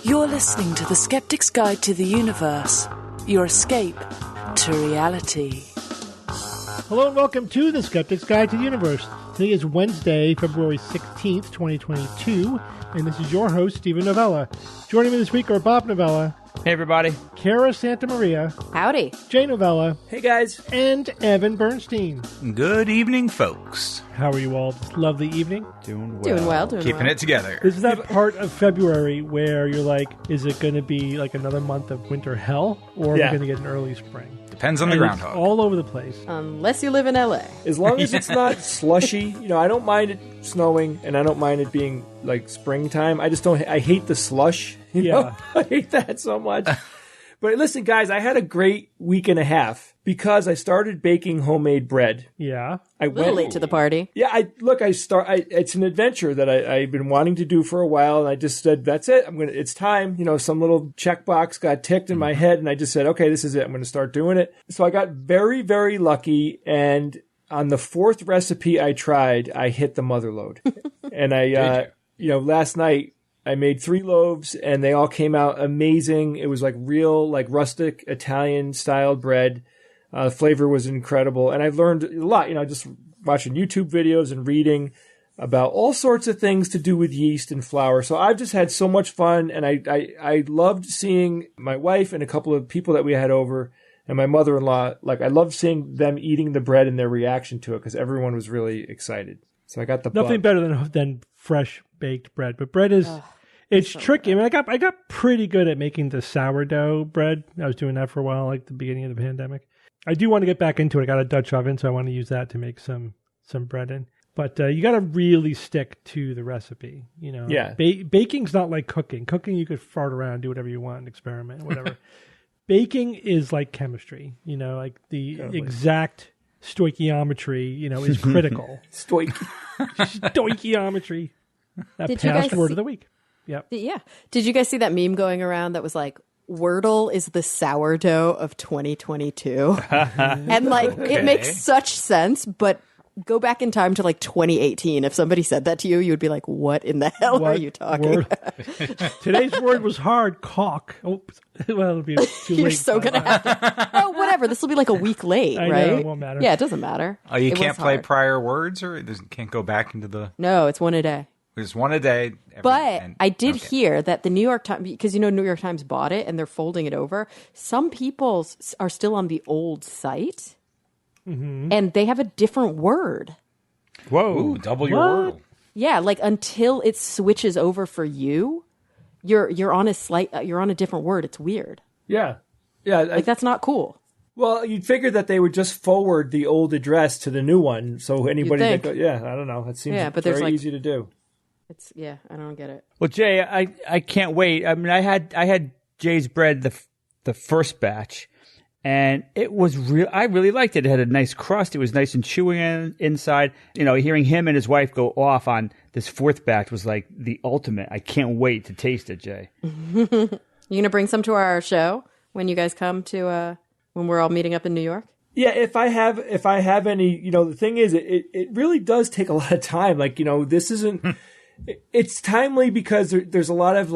You're listening to the Skeptic's Guide to the Universe, your escape to reality. Hello and welcome to the Skeptic's Guide to the Universe. Today is Wednesday, February 16th, 2022, and this is your host, Stephen Novella. Joining me this week are Bob Novella. Hey, everybody. Kara Santa Maria. Howdy. Jay Novella. Hey, guys. And Evan Bernstein. Good evening, folks. How are you all this lovely evening? Doing well. Keeping it together. This is that part of February where you're like, is it going to be like another month of winter hell, or are we going to get an early spring? Depends on the groundhog. It's all over the place. Unless you live in LA. As long as it's not slushy, I don't mind it snowing, and I don't mind it being like springtime. I just don't. I hate the slush. You know? I hate that so much. But listen, guys, I had a great week and a half because I started baking homemade bread. Yeah, I went late to the party. Yeah, it's an adventure that I've been wanting to do for a while, and I just said, "That's it. It's time." Some little checkbox got ticked in my head, and I just said, "Okay, this is it. I'm going to start doing it." So I got very, very lucky, and on the fourth recipe I tried, I hit the mother lode, and last night. I made 3 loaves, and they all came out amazing. It was like real, like rustic Italian-styled bread. The flavor was incredible, and I learned a lot. Just watching YouTube videos and reading about all sorts of things to do with yeast and flour. So I've just had so much fun, and I loved seeing my wife and a couple of people that we had over, and my mother-in-law. Like I loved seeing them eating the bread and their reaction to it because everyone was really excited. So I got the nothing better than fresh baked bread, but bread is. It's so tricky. Good. I mean, I got pretty good at making the sourdough bread. I was doing that for a while, like the beginning of the pandemic. I do want to get back into it. I got a Dutch oven, so I want to use that to make some bread in. But you got to really stick to the recipe. Yeah. Baking's not like cooking. Cooking, you could fart around, do whatever you want, experiment, whatever. Baking is like chemistry. Like the exact stoichiometry, is critical. Stoichiometry. That password of the week. Yep. Yeah. Did you guys see that meme going around that was like, Wordle is the sourdough of 2022? And it makes such sense, but go back in time to 2018. If somebody said that to you, you would be like, what in the hell are you talking about? Today's word was hard, caulk. Oops. Well, it'll be too late. You're so going to have to. Oh, whatever. This will be like a week late, I right? know, it won't matter. Yeah, it doesn't matter. Oh, you can't play prior words, or can't go back into the... No, it's one a day. There's one a day. I did hear that the New York Times, because New York Times bought it and they're folding it over. Some people are still on the old site, and they have a different word. Whoa! Ooh, double your word. Yeah, until it switches over for you, you're on a different word. It's weird. Yeah. That's not cool. Well, you'd figure that they would just forward the old address to the new one, so anybody I don't know. It seems very easy to do. I don't get it. Well, Jay, I can't wait. I mean, I had Jay's bread the first batch, and it was real. I really liked it. It had a nice crust. It was nice and chewy inside. Hearing him and his wife go off on this fourth batch was like the ultimate. I can't wait to taste it, Jay. You gonna bring some to our show when you guys come to when we're all meeting up in New York? Yeah, if I have any, the thing is, it really does take a lot of time. This isn't. It's timely because there's a lot of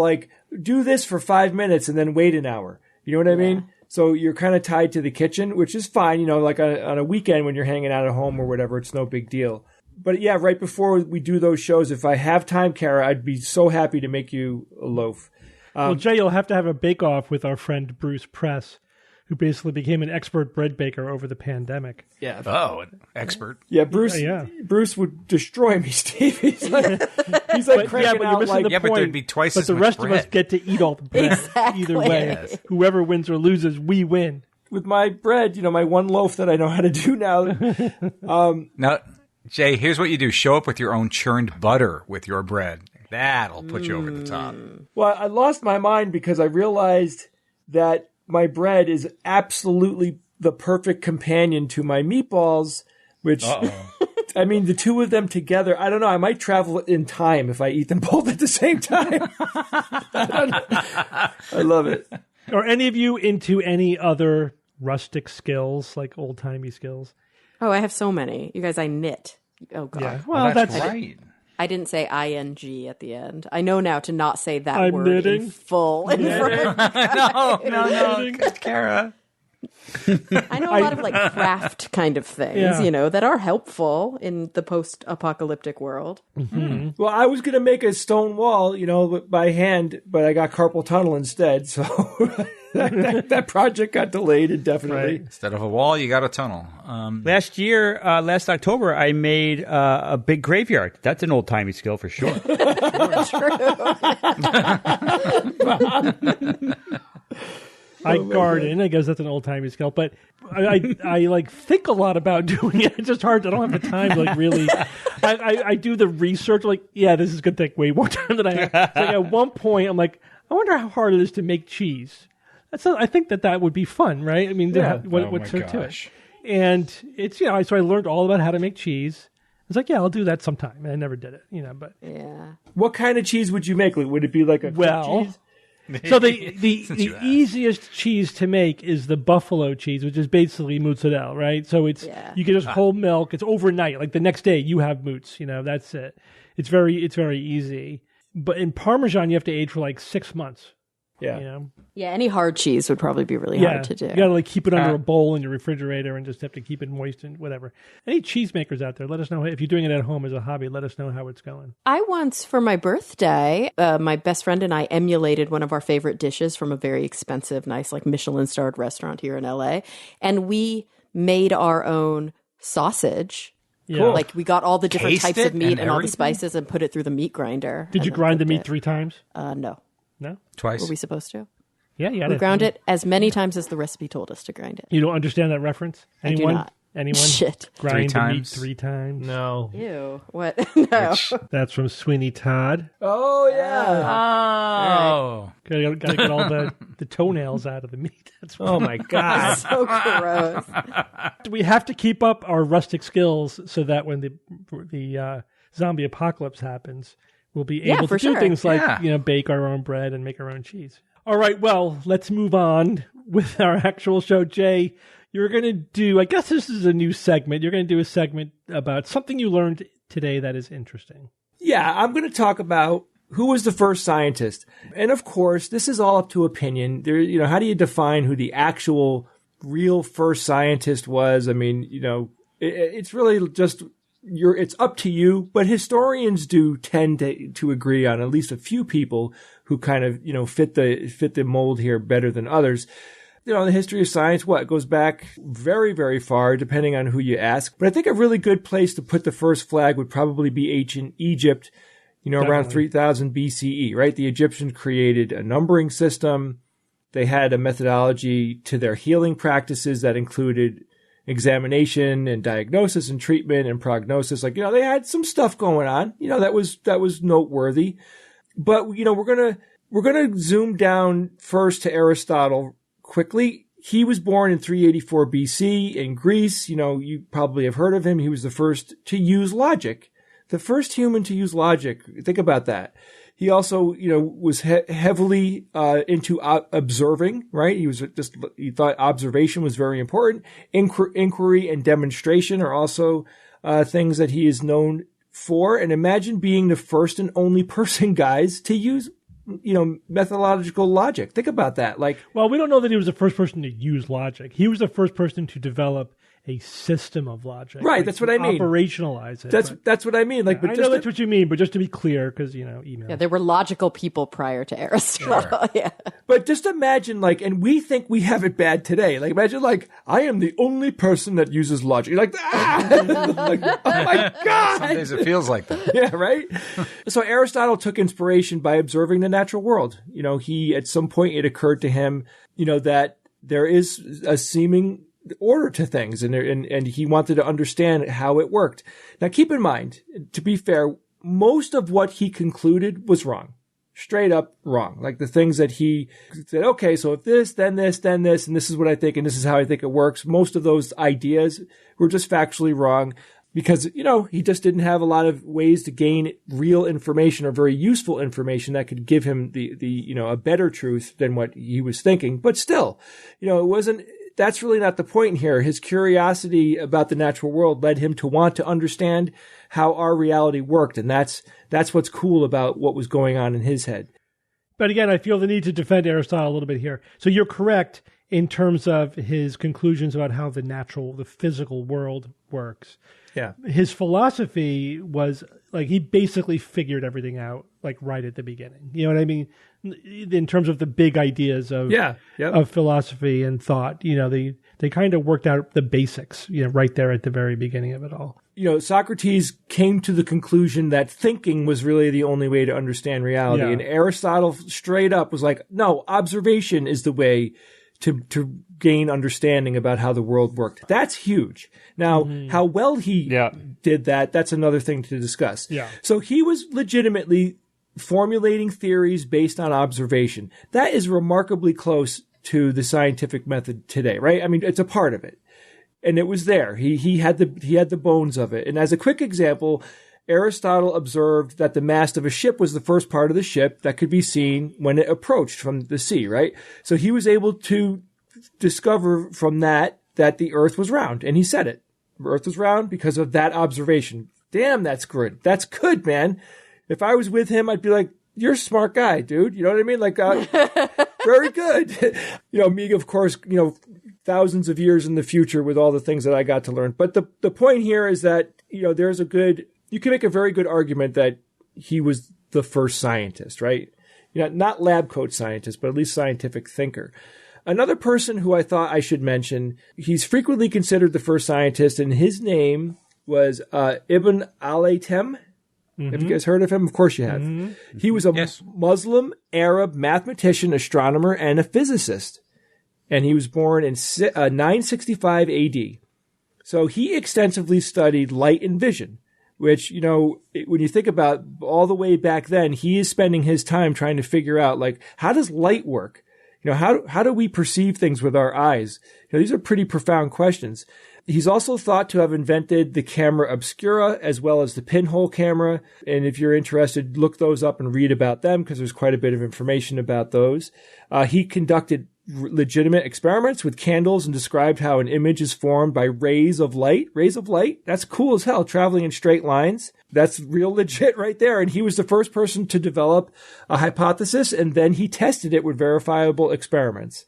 do this for 5 minutes and then wait an hour. You know what I mean? So you're kind of tied to the kitchen, which is fine. On a weekend when you're hanging out at home or whatever, it's no big deal. But yeah, right before we do those shows, if I have time, Kara, I'd be so happy to make you a loaf. Well, Jay, you'll have to have a bake-off with our friend Bruce Press, who basically became an expert bread baker over the pandemic. Yeah. Oh, an expert. Yeah, Bruce. Yeah. Bruce would destroy me, Steve. He's like cranking out the point. But there'd be twice as much bread. But the rest bread. of us get to eat all the bread. Exactly. Either way, yes. Whoever wins or loses, we win. With my bread, my one loaf that I know how to do now. Now, Jay, here's what you do: show up with your own churned butter with your bread. That'll put you over the top. Well, I lost my mind because I realized that my bread is absolutely the perfect companion to my meatballs, which, I mean, the two of them together, I don't know, I might travel in time if I eat them both at the same time. I love it. Are any of you into any other rustic skills, like old-timey skills? Oh, I have so many. You guys, I knit. Oh, God. Yeah. Well, that's right. I didn't say ing at the end. I know now to not say that I'm word knitting. in full. In front of No, Kara. I know a lot of like craft kind of things, that are helpful in the post-apocalyptic world. Well, I was going to make a stone wall, by hand, but I got carpal tunnel instead. So that project got delayed indefinitely. Right. Instead of a wall, you got a tunnel. Last October, I made a big graveyard. That's an old-timey skill for sure. I garden. I guess that's an old-timey skill, but I like think a lot about doing it. It's just hard. I don't have the time to like really. I do the research. Like, this is going to take way more time than I have. So, like, at one point, I'm like, I wonder how hard it is to make cheese. I think that would be fun, right? I mean, what's there to it? And it's so I learned all about how to make cheese. I was like, I'll do that sometime. And I never did it, but Yeah. What kind of cheese would you make? Like, would it be like a cream cheese? So the easiest cheese to make is the buffalo cheese, which is basically mozzarella, right? So you get just whole milk. It's overnight. Like the next day you have mozz, that's it. It's very easy. But in Parmesan, you have to age for like 6 months. Yeah. Yeah, any hard cheese would probably be really hard to do. You got to like keep it under a bowl in your refrigerator and just have to keep it moist and whatever. Any cheesemakers out there, let us know if you're doing it at home as a hobby. Let us know how it's going. I once, for my birthday, my best friend and I emulated one of our favorite dishes from a very expensive, nice, like Michelin-starred restaurant here in LA, and we made our own sausage. Cool. Like we got all the different Taste types it of meat and all the everything? spices and put it through the meat grinder. Did you grind the meat 3 times? No. No? Twice. Were we supposed to? Yeah, you We ground it as many times as the recipe told us to grind it. You don't understand that reference? I do not. Anyone? Shit. Grind 3 the meat times? 3 times? No. Ew. What? No. That's from Sweeney Todd. Oh, yeah. Oh. Gotta get all the toenails out of the meat. That's what Oh, my God. So gross. we have to keep up our rustic skills so that when the zombie apocalypse happens, we'll be able to do things like bake our own bread and make our own cheese. All right, well, let's move on with our actual show. Jay, you're going to do, I guess this is a new segment. You're going to do a segment about something you learned today that is interesting. Yeah, I'm going to talk about who was the first scientist. And of course, this is all up to opinion. There, how do you define who the actual real first scientist was? I mean, it's really just it's up to you, but historians do tend to agree on at least a few people who kind of, fit the mold here better than others. The history of science, goes back very, very far, depending on who you ask. But I think a really good place to put the first flag would probably be ancient Egypt, around 3000 BCE, right? The Egyptians created a numbering system. They had a methodology to their healing practices that included examination and diagnosis and treatment and prognosis. Like, they had some stuff going on, that was noteworthy. But, we're going to zoom down first to Aristotle quickly. He was born in 384 BC in Greece. You probably have heard of him. He was the first to use logic, the first human to use logic. Think about that. He also, was heavily into observing, right? He thought observation was very important. Inquiry and demonstration are also things that he is known for. And imagine being the first and only person, guys, to use methodological logic. Think about that. Well, we don't know that he was the first person to use logic. He was the first person to develop a system of logic. Right, that's what I mean. Operationalize it. That's what I mean. But I know that's what you mean, but just to be clear, because, email. Yeah, there were logical people prior to Aristotle. Sure. Yeah. But just imagine, and we think we have it bad today. Imagine, I am the only person that uses logic. You're like, oh my God. Some days it feels like that. Yeah, right? So Aristotle took inspiration by observing the natural world. He, at some point, it occurred to him, that there is a seeming order to things, and he wanted to understand how it worked. Now, keep in mind, to be fair, most of what he concluded was wrong. Straight up wrong. Like the things that he said, okay, so if this, then this, then this, and this is what I think, and this is how I think it works. Most of those ideas were just factually wrong because, he just didn't have a lot of ways to gain real information or very useful information that could give him the a better truth than what he was thinking. But still, that's really not the point here. His curiosity about the natural world led him to want to understand how our reality worked. And that's what's cool about what was going on in his head. But again, I feel the need to defend Aristotle a little bit here. So you're correct in terms of his conclusions about how the physical world works. Yeah. His philosophy was like he basically figured everything out like right at the beginning. You know what I mean? In terms of the big ideas of of philosophy and thought, they kind of worked out the basics, right there at the very beginning of it all. Socrates came to the conclusion that thinking was really the only way to understand reality. Yeah. And Aristotle straight up was like, no, observation is the way to gain understanding about how the world worked. That's huge. Now, how well he did that, that's another thing to discuss. Yeah. So he was legitimately formulating theories based on observation. That is remarkably close to the scientific method today, right? I mean, it's a part of it. And it was there. He had the bones of it. And as a quick example, Aristotle observed that the mast of a ship was the first part of the ship that could be seen when it approached from the sea, right? So he was able to discover from that the earth was round. And he said it. The earth was round because of that observation. Damn, that's good. That's good, man. If I was with him, I'd be like, you're a smart guy, dude. You know what I mean? Like, very good. Me, of course, thousands of years in the future with all the things that I got to learn. But the point here is that, you can make a very good argument that he was the first scientist, right? Not lab coat scientist, but at least scientific thinker. Another person who I thought I should mention, he's frequently considered the first scientist, and his name was Ibn al-Haytham. Have you guys heard of him? Of course you have. Mm-hmm. He was a Muslim, Arab mathematician, astronomer, and a physicist. And he was born in 965 AD. So he extensively studied light and vision, which, when you think about all the way back then, he is spending his time trying to figure out, like, how does light work? How do we perceive things with our eyes? These are pretty profound questions. He's also thought to have invented the camera obscura as well as the pinhole camera. And if you're interested, look those up and read about them because there's quite a bit of information about those. He conducted legitimate experiments with candles and described how an image is formed by rays of light. Rays of light? That's cool as hell, traveling in straight lines. That's real legit right there. And he was the first person to develop a hypothesis, and then he tested it with verifiable experiments.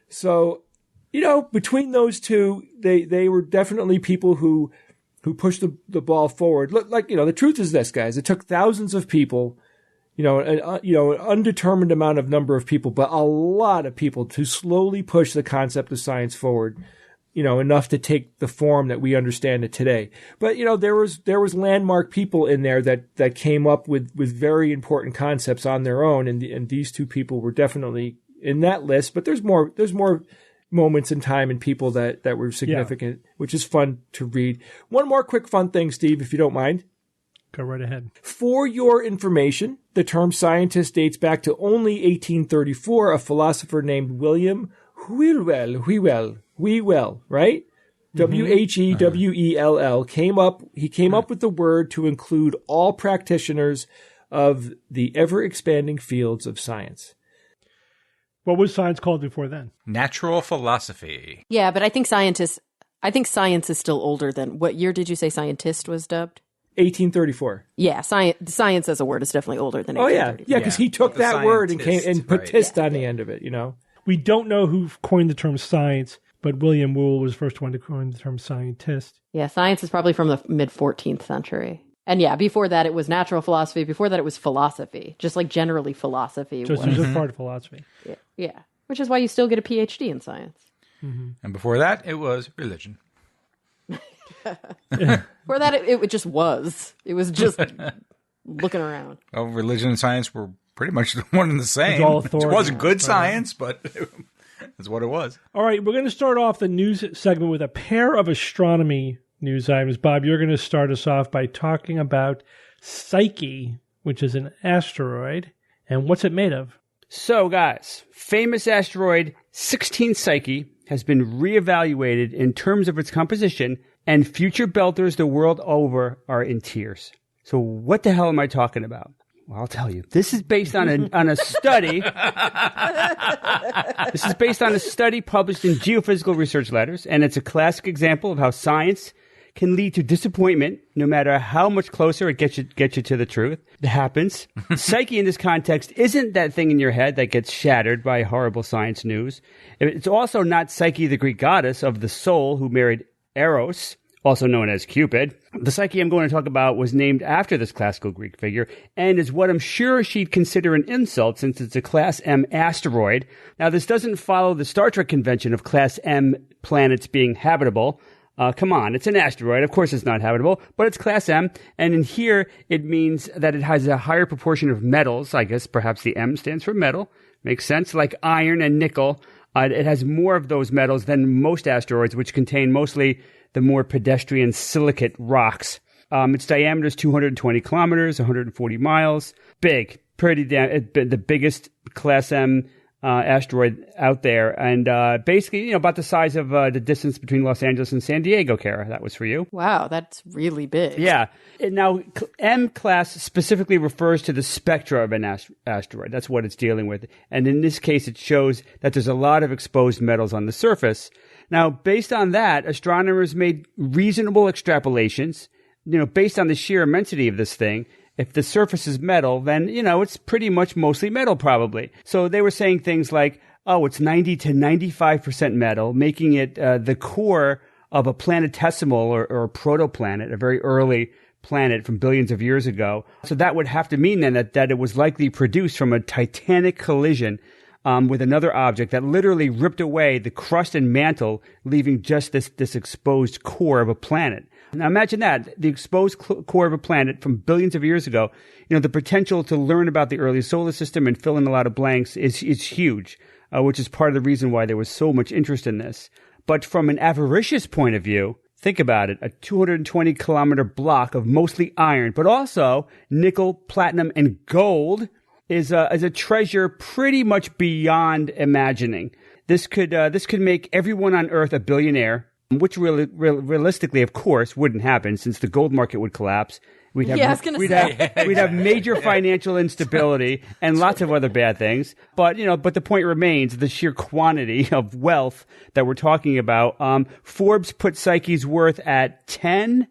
So, between those two, they were definitely people who pushed the ball forward. The truth is this, guys. It took thousands of people, an undetermined amount of number of people, but a lot of people to slowly push the concept of science forward, enough to take the form that we understand it today. But, there was landmark people in there that came up with very important concepts on their own. And these two people were definitely in that list, but there's more moments in time and people that were significant, which is fun to read. One more quick fun thing, Steve, if you don't mind. Go right ahead. For your information, the term scientist dates back to only 1834. A philosopher named William Whewell, right? Whewell came up with the word to include all practitioners of the ever-expanding fields of science. What was science called before then? Natural philosophy. Yeah, but I think science is still older than, what year did you say scientist was dubbed? 1834. Yeah, science as a word is definitely older than 1834. Yeah, because he took that word and put tist on the end of it, We don't know who coined the term science, but William Whewell was the first one to coin the term scientist. Yeah, science is probably from the mid-14th century. And yeah, before that it was natural philosophy. Before that it was philosophy, just like generally philosophy. Just a part of philosophy. Yeah, which is why you still get a PhD in science. Mm-hmm. And before that, it was religion. Before that, it just was. It was just looking around. Well, religion and science were pretty much one and the same. It wasn't good science, but that's what it was. All right, we're going to start off the news segment with a pair of astronomy news items. Bob, you're going to start us off by talking about Psyche, which is an asteroid, and what's it made of? So, guys, famous asteroid 16 Psyche has been reevaluated in terms of its composition, and future belters the world over are in tears. So what the hell am I talking about? Well, I'll tell you. This is based on a study. This is based on a study published in Geophysical Research Letters, and it's a classic example of how science can lead to disappointment no matter how much closer it gets you to the truth. It happens. Psyche in this context isn't that thing in your head that gets shattered by horrible science news. It's also not Psyche, the Greek goddess of the soul who married Eros, also known as Cupid. The Psyche I'm going to talk about was named after this classical Greek figure and is what I'm sure she'd consider an insult since it's a Class M asteroid. Now, this doesn't follow the Star Trek convention of Class M planets being habitable. Come on, it's an asteroid. Of course it's not habitable, but it's Class M. And in here, it means that it has a higher proportion of metals. I guess perhaps the M stands for metal. Makes sense. Like iron and nickel. It has more of those metals than most asteroids, which contain mostly the more pedestrian silicate rocks. Its diameter is 220 kilometers, 140 miles. Big. Pretty damn, the biggest Class M asteroid out there, and basically, about the size of the distance between Los Angeles and San Diego, Kara. That was for you. Wow, that's really big. Yeah. Now, M class specifically refers to the spectra of an asteroid. That's what it's dealing with. And in this case, it shows that there's a lot of exposed metals on the surface. Now, based on that, astronomers made reasonable extrapolations, based on the sheer immensity of this thing. If the surface is metal, then, it's pretty much mostly metal probably. So they were saying things like, it's 90 to 95% metal, making it the core of a planetesimal or a protoplanet, a very early planet from billions of years ago. So that would have to mean then that it was likely produced from a titanic collision with another object that literally ripped away the crust and mantle, leaving just this exposed core of a planet. Now imagine that, the exposed core of a planet from billions of years ago. The potential to learn about the early solar system and fill in a lot of blanks is huge, which is part of the reason why there was so much interest in this. But from an avaricious point of view, think about it, a 220-kilometer block of mostly iron, but also nickel, platinum, and gold is a treasure pretty much beyond imagining. This could make everyone on Earth a billionaire, which realistically, of course, wouldn't happen since the gold market would collapse. We'd have major financial instability and lots of other bad things. But the point remains, the sheer quantity of wealth that we're talking about. Forbes put Psyche's worth at 10.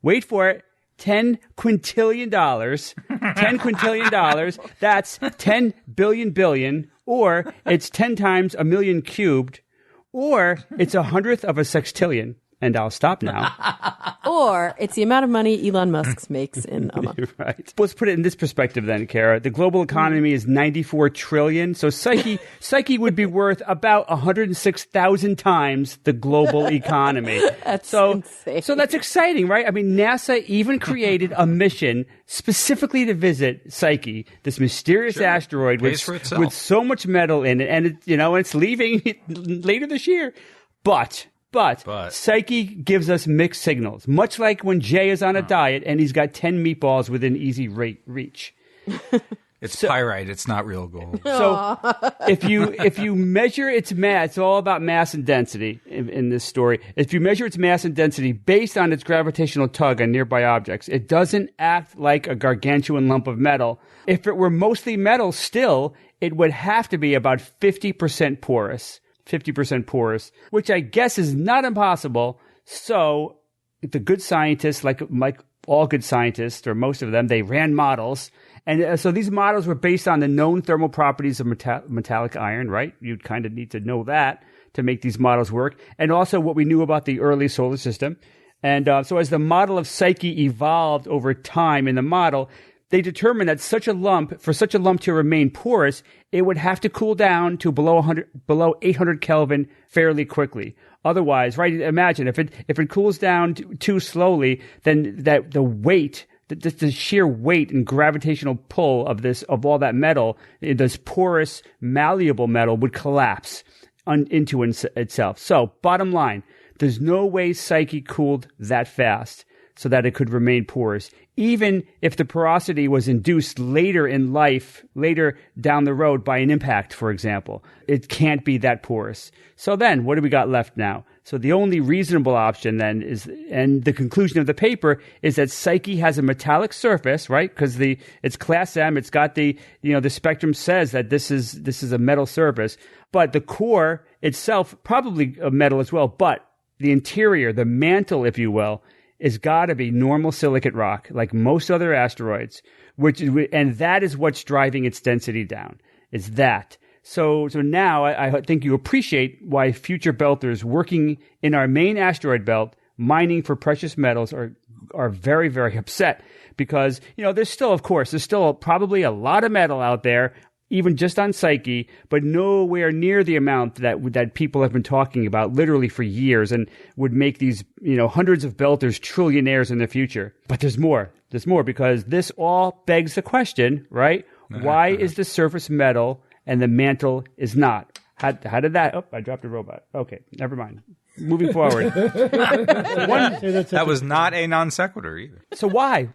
Wait for it. $10 quintillion. $10 quintillion. That's 10 billion, or it's 10 times a million cubed, or it's 100th of a sextillion. And I'll stop now. Or it's the amount of money Elon Musk makes in a month. Right. Let's put it in this perspective then, Kara. The global economy is 94 trillion. So Psyche would be worth about 106,000 times the global economy. That's insane. So that's exciting, right? I mean, NASA even created a mission specifically to visit Psyche, this mysterious asteroid with so much metal in it. And it's leaving later this year. But Psyche gives us mixed signals, much like when Jay is on a diet and he's got 10 meatballs within easy reach. It's pyrite. It's not real gold. So if you measure its mass, it's all about mass and density in this story. If you measure its mass and density based on its gravitational tug on nearby objects, it doesn't act like a gargantuan lump of metal. If it were mostly metal still, it would have to be about 50% porous. 50% porous, which I guess is not impossible. So the good scientists, like all good scientists, or most of them, they ran models. And so these models were based on the known thermal properties of metallic iron, right? You'd kind of need to know that to make these models work. And also what we knew about the early solar system. And so as the model of Psyche evolved over time in the model, they determined that for such a lump to remain porous, it would have to cool down to below 800 Kelvin fairly quickly. Otherwise, right? Imagine if it cools down too slowly, then the weight, the sheer weight and gravitational pull of all that metal, this porous, malleable metal would collapse into itself. So, bottom line, there's no way Psyche cooled that fast. so that it could remain porous. Even if the porosity was induced later in life, later down the road by an impact, for example, it can't be that porous. So then, what do we got left now? So the only reasonable option then is, and the conclusion of the paper is that Psyche has a metallic surface, right? Because it's class M, it's got the spectrum says that this is a metal surface, but the core itself probably a metal as well, but the interior, the mantle, if you will, is got to be normal silicate rock, like most other asteroids, and that is what's driving its density down. Is that. So now I think you appreciate why future belters working in our main asteroid belt, mining for precious metals, are very, very upset because, there's still probably a lot of metal out there, even just on Psyche, but nowhere near the amount that people have been talking about literally for years and would make these, hundreds of belters trillionaires in the future. But there's more. There's more because this all begs the question, right? Why is the surface metal and the mantle is not? How did that? Oh, I dropped a robot. Okay, never mind. Moving forward. That was not a non sequitur either. So why?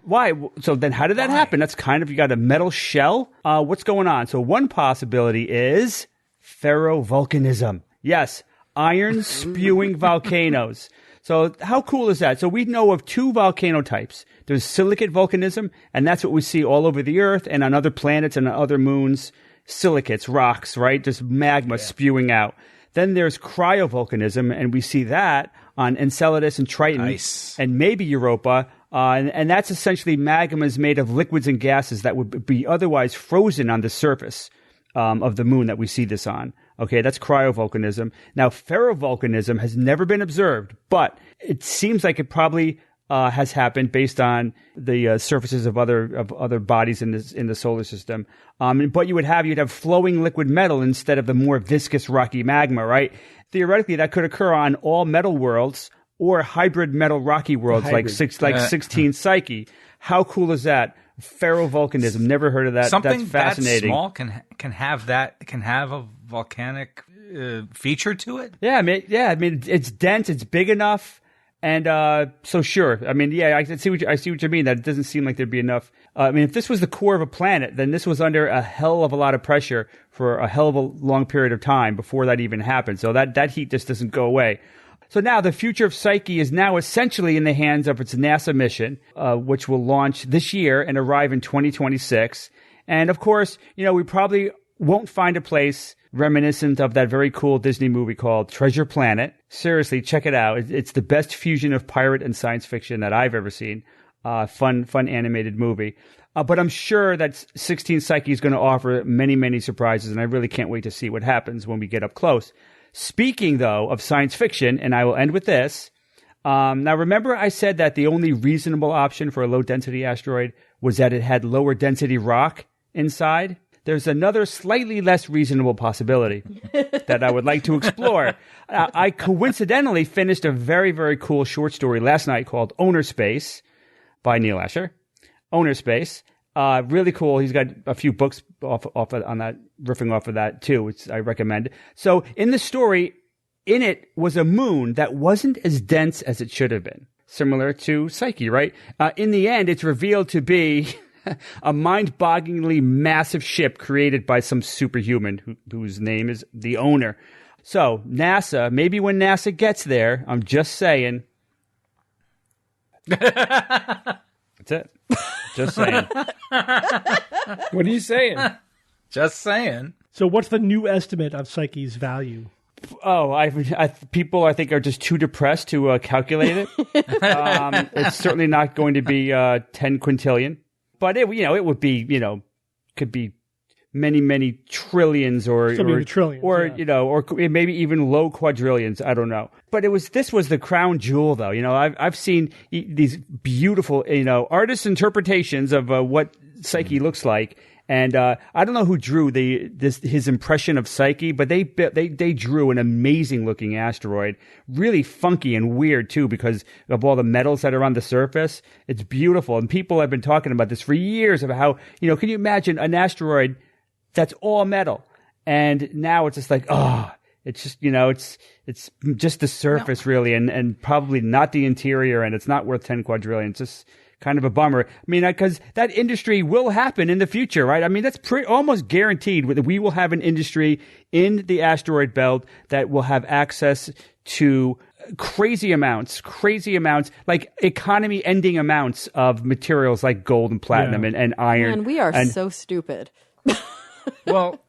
So then how did that happen? That's kind of, you got a metal shell. What's going on? So one possibility is ferrovolcanism. Yes, iron spewing volcanoes. So how cool is that? So we know of two volcano types. There's silicate volcanism, and that's what we see all over the Earth and on other planets and on other moons. Silicates, rocks, right? Just magma spewing out. Then there's cryovolcanism, and we see that on Enceladus and Triton, and maybe Europa. And that's essentially magma is made of liquids and gases that would be otherwise frozen on the surface of the moon that we see this on. Okay, that's cryovolcanism. Now, ferrovolcanism has never been observed, but it seems like it probably has happened based on the surfaces of other bodies in the solar system. But you'd have flowing liquid metal instead of the more viscous rocky magma, right? Theoretically, that could occur on all metal worlds or hybrid metal rocky worlds like 16 Psyche. How cool is that? Ferrovolcanism. Never heard of that. Something that's fascinating. That small can have a volcanic feature to it. Yeah, I mean, it's dense. It's big enough. And so sure, I mean, yeah, I see what you mean. That it doesn't seem like there'd be enough. I mean, if this was the core of a planet, then this was under a hell of a lot of pressure for a hell of a long period of time before that even happened. So that heat just doesn't go away. So now the future of Psyche is now essentially in the hands of its NASA mission, which will launch this year and arrive in 2026. And of course, we probably won't find a place reminiscent of that very cool Disney movie called Treasure Planet. Seriously, check it out. It's the best fusion of pirate and science fiction that I've ever seen. Fun animated movie. But I'm sure that 16 Psyche is going to offer many, many surprises, and I really can't wait to see what happens when we get up close. Speaking, though, of science fiction, and I will end with this. Now, remember I said that the only reasonable option for a low-density asteroid was that it had lower-density rock inside? There's another slightly less reasonable possibility that I would like to explore. I coincidentally finished a very, very cool short story last night called Owner Space by Neil Asher. Owner Space. Really cool. He's got a few books on that, riffing off of that too, which I recommend. So in the story, in it was a moon that wasn't as dense as it should have been. Similar to Psyche, right? In the end, it's revealed to be a mind-bogglingly massive ship created by some superhuman whose name is the owner. So NASA, maybe when NASA gets there, I'm just saying. That's it. Just saying. What are you saying? Just saying. So what's the new estimate of Psyche's value? Oh, people I think are just too depressed to calculate it. It's certainly not going to be 10 quintillion. But it would be, could be many, many trillions or maybe even low quadrillions. I don't know. But this was the crown jewel, though. I've seen these beautiful, artists' interpretations of what Psyche looks like. And I don't know who drew his impression of Psyche, but they drew an amazing looking asteroid, really funky and weird too because of all the metals that are on the surface. It's beautiful, and people have been talking about this for years about how can you imagine an asteroid that's all metal, and now it's just like It's just, it's just the surface really, and probably not the interior, and it's not worth 10 quadrillion. It's just kind of a bummer. I mean, because that industry will happen in the future, right? I mean, that's almost guaranteed that we will have an industry in the asteroid belt that will have access to crazy amounts, like economy-ending amounts of materials like gold and platinum and iron. Man, we are so stupid. Well,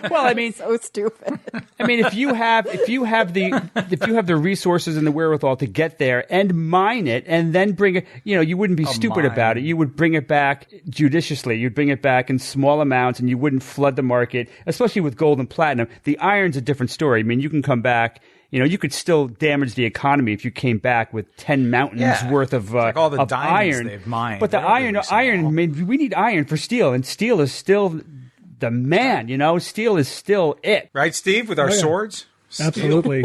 I mean, so stupid. I mean, if you have the resources and the wherewithal to get there and mine it, and then bring it, you wouldn't be stupid about it. You would bring it back judiciously. You'd bring it back in small amounts, and you wouldn't flood the market. Especially with gold and platinum, the iron's a different story. I mean, you can come back. You could still damage the economy if you came back with 10 mountains worth of like all the of diamonds iron. they've mined. But the iron. I mean, we need iron for steel, and steel is still the man, steel is still it. Right, Steve, with our swords? Absolutely.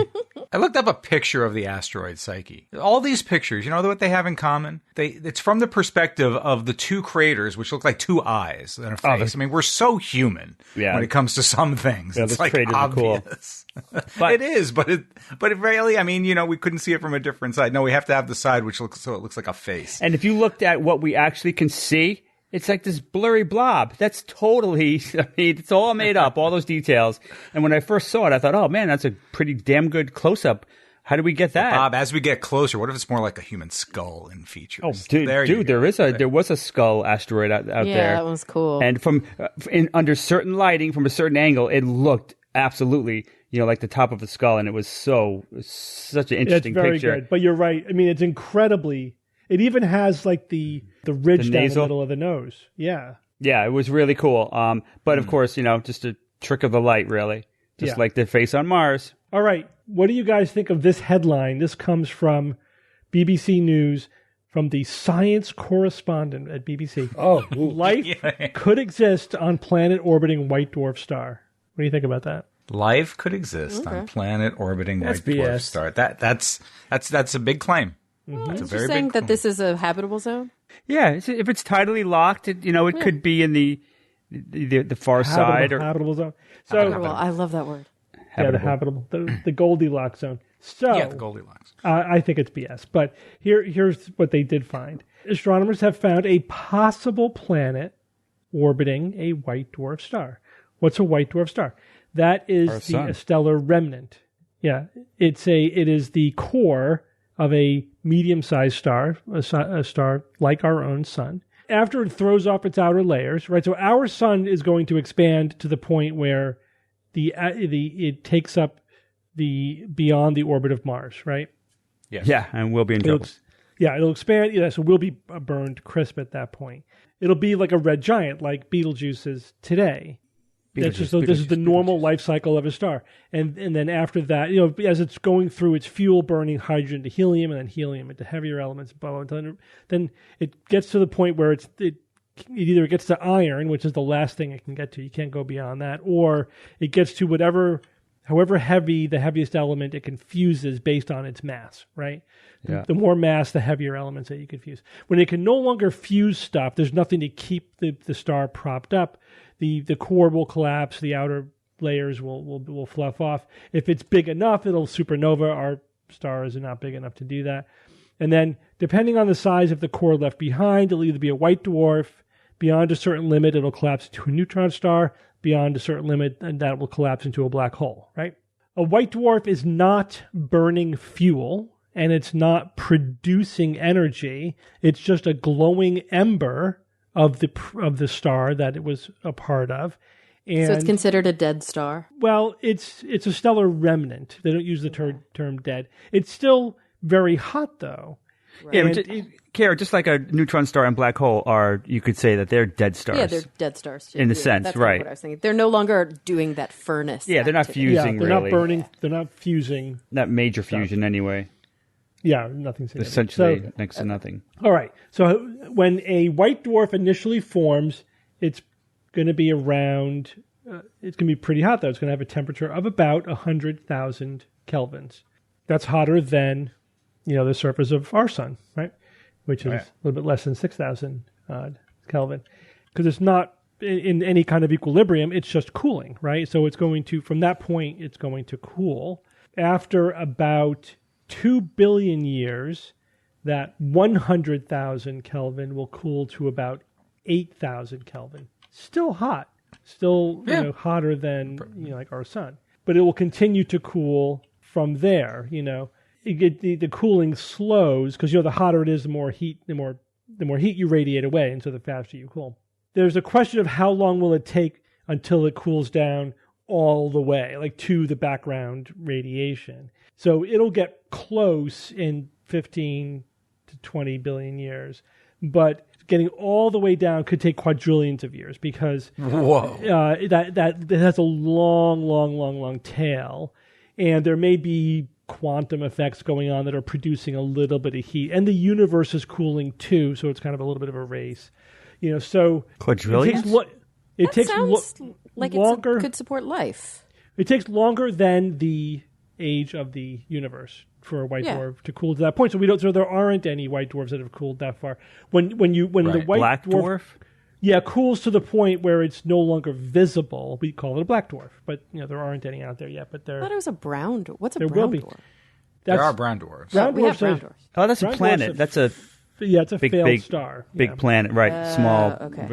I looked up a picture of the asteroid psyche. All these pictures, you know what they have in common? It's from the perspective of the two craters, which look like two eyes and a face. I mean, we're so human when it comes to some things. It's like obvious. But it is, but it really, I mean, we couldn't see it from a different side. No, we have to have the side which looks so it looks like a face. And if you looked at what we actually can see, it's like this blurry blob. That's totally, I mean, it's all made up, all those details. And when I first saw it, I thought, oh man, that's a pretty damn good close-up. How do we get that? Bob, as we get closer, what if it's more like a human skull in features? Oh, dude, there was a skull asteroid out there. Yeah, that was cool. And under certain lighting, from a certain angle, it looked absolutely, like the top of the skull, and it was such an interesting it's very picture. Good. But you're right. I mean, it's incredibly. It even has like the ridge down the middle of the nose. Yeah. Yeah, it was really cool. But of course, just a trick of the light, really. Just like the face on Mars. All right. What do you guys think of this headline? This comes from BBC News, from the science correspondent at BBC. Oh, life could exist on planet orbiting white dwarf star. What do you think about that? Life could exist on planet orbiting white dwarf star. That's a big claim. Well, it's very saying that this is a habitable zone? Yeah, if it's tidally locked, it could be in the far side or habitable zone. So I love that word. Yeah, the habitable, the Goldilocks zone. So the Goldilocks. I think it's BS, but here's what they did find. Astronomers have found a possible planet orbiting a white dwarf star. What's a white dwarf star? That is a stellar remnant. Yeah, it is the core of a medium-sized star, a star like our own sun. After it throws off its outer layers, right? So our sun is going to expand to the point where it takes up beyond the orbit of Mars, right? Yes. Yeah, and we'll be in trouble. It'll expand. Yeah, so we'll be burned crisp at that point. It'll be like a red giant, like Betelgeuse is today. This is the normal life cycle of a star, and then after that, as it's going through its fuel burning hydrogen to helium, and then helium into heavier elements, then it gets to the point where it either gets to iron, which is the last thing it can get to. You can't go beyond that, or it gets to however heavy the heaviest element it can fuses based on its mass, right? Yeah. The more mass, the heavier elements that you can fuse. When it can no longer fuse stuff, there's nothing to keep the star propped up. The core will collapse, the outer layers will fluff off. If it's big enough, it'll supernova. Our stars are not big enough to do that. And then, depending on the size of the core left behind, it'll either be a white dwarf. Beyond a certain limit, it'll collapse into a neutron star. Beyond a certain limit, and that will collapse into a black hole, right? A white dwarf is not burning fuel, and it's not producing energy. It's just a glowing ember of the star that it was a part of. And, so it's considered a dead star? Well, it's a stellar remnant. They don't use the term dead. It's still very hot, though. Right. Yeah, Kara, just like a neutron star and black hole are, you could say that they're dead stars. Yeah, they're dead stars. In the sense, that's right. What I was thinking. They're no longer doing that furnace. Yeah, they're not fusing, they're really. Not burning. They're not fusing. Not major fusion, anyway. Yeah, nothing significant. Essentially next to nothing. All right. So when a white dwarf initially forms, it's going to be around, it's going to be pretty hot, though. It's going to have a temperature of about 100,000 kelvins. That's hotter than, the surface of our sun, right? Which is a little bit less than 6,000 Kelvin. Because it's not in any kind of equilibrium, it's just cooling, right? So it's going to, from that point, it's going to cool. After about 2 billion years, that 100,000 Kelvin will cool to about 8,000 Kelvin. Still hot. Still hotter than like our sun. But it will continue to cool from there, the cooling slows because the hotter it is, the more heat you radiate away, and so the faster you cool. There's a question of how long will it take until it cools down all the way, like to the background radiation. So it'll get close in 15 to 20 billion years, but getting all the way down could take quadrillions of years because that has a long tail, and there may be quantum effects going on that are producing a little bit of heat, and the universe is cooling too, so it's kind of a little bit of a race. So quadrillions. It takes like longer. It could support life. It takes longer than the age of the universe for a white dwarf to cool to that point. So there aren't any white dwarfs that have cooled that far. When the white black dwarf cools to the point where it's no longer visible, we call it a black dwarf. But there aren't any out there yet. But I thought it was a brown dwarf. What's a there brown will be. dwarf? There are brown dwarfs. Brown we have dwarfs brown dwarfs. Oh, that's a planet. That's a it's a failed big star. Big planet, right? Small. Okay.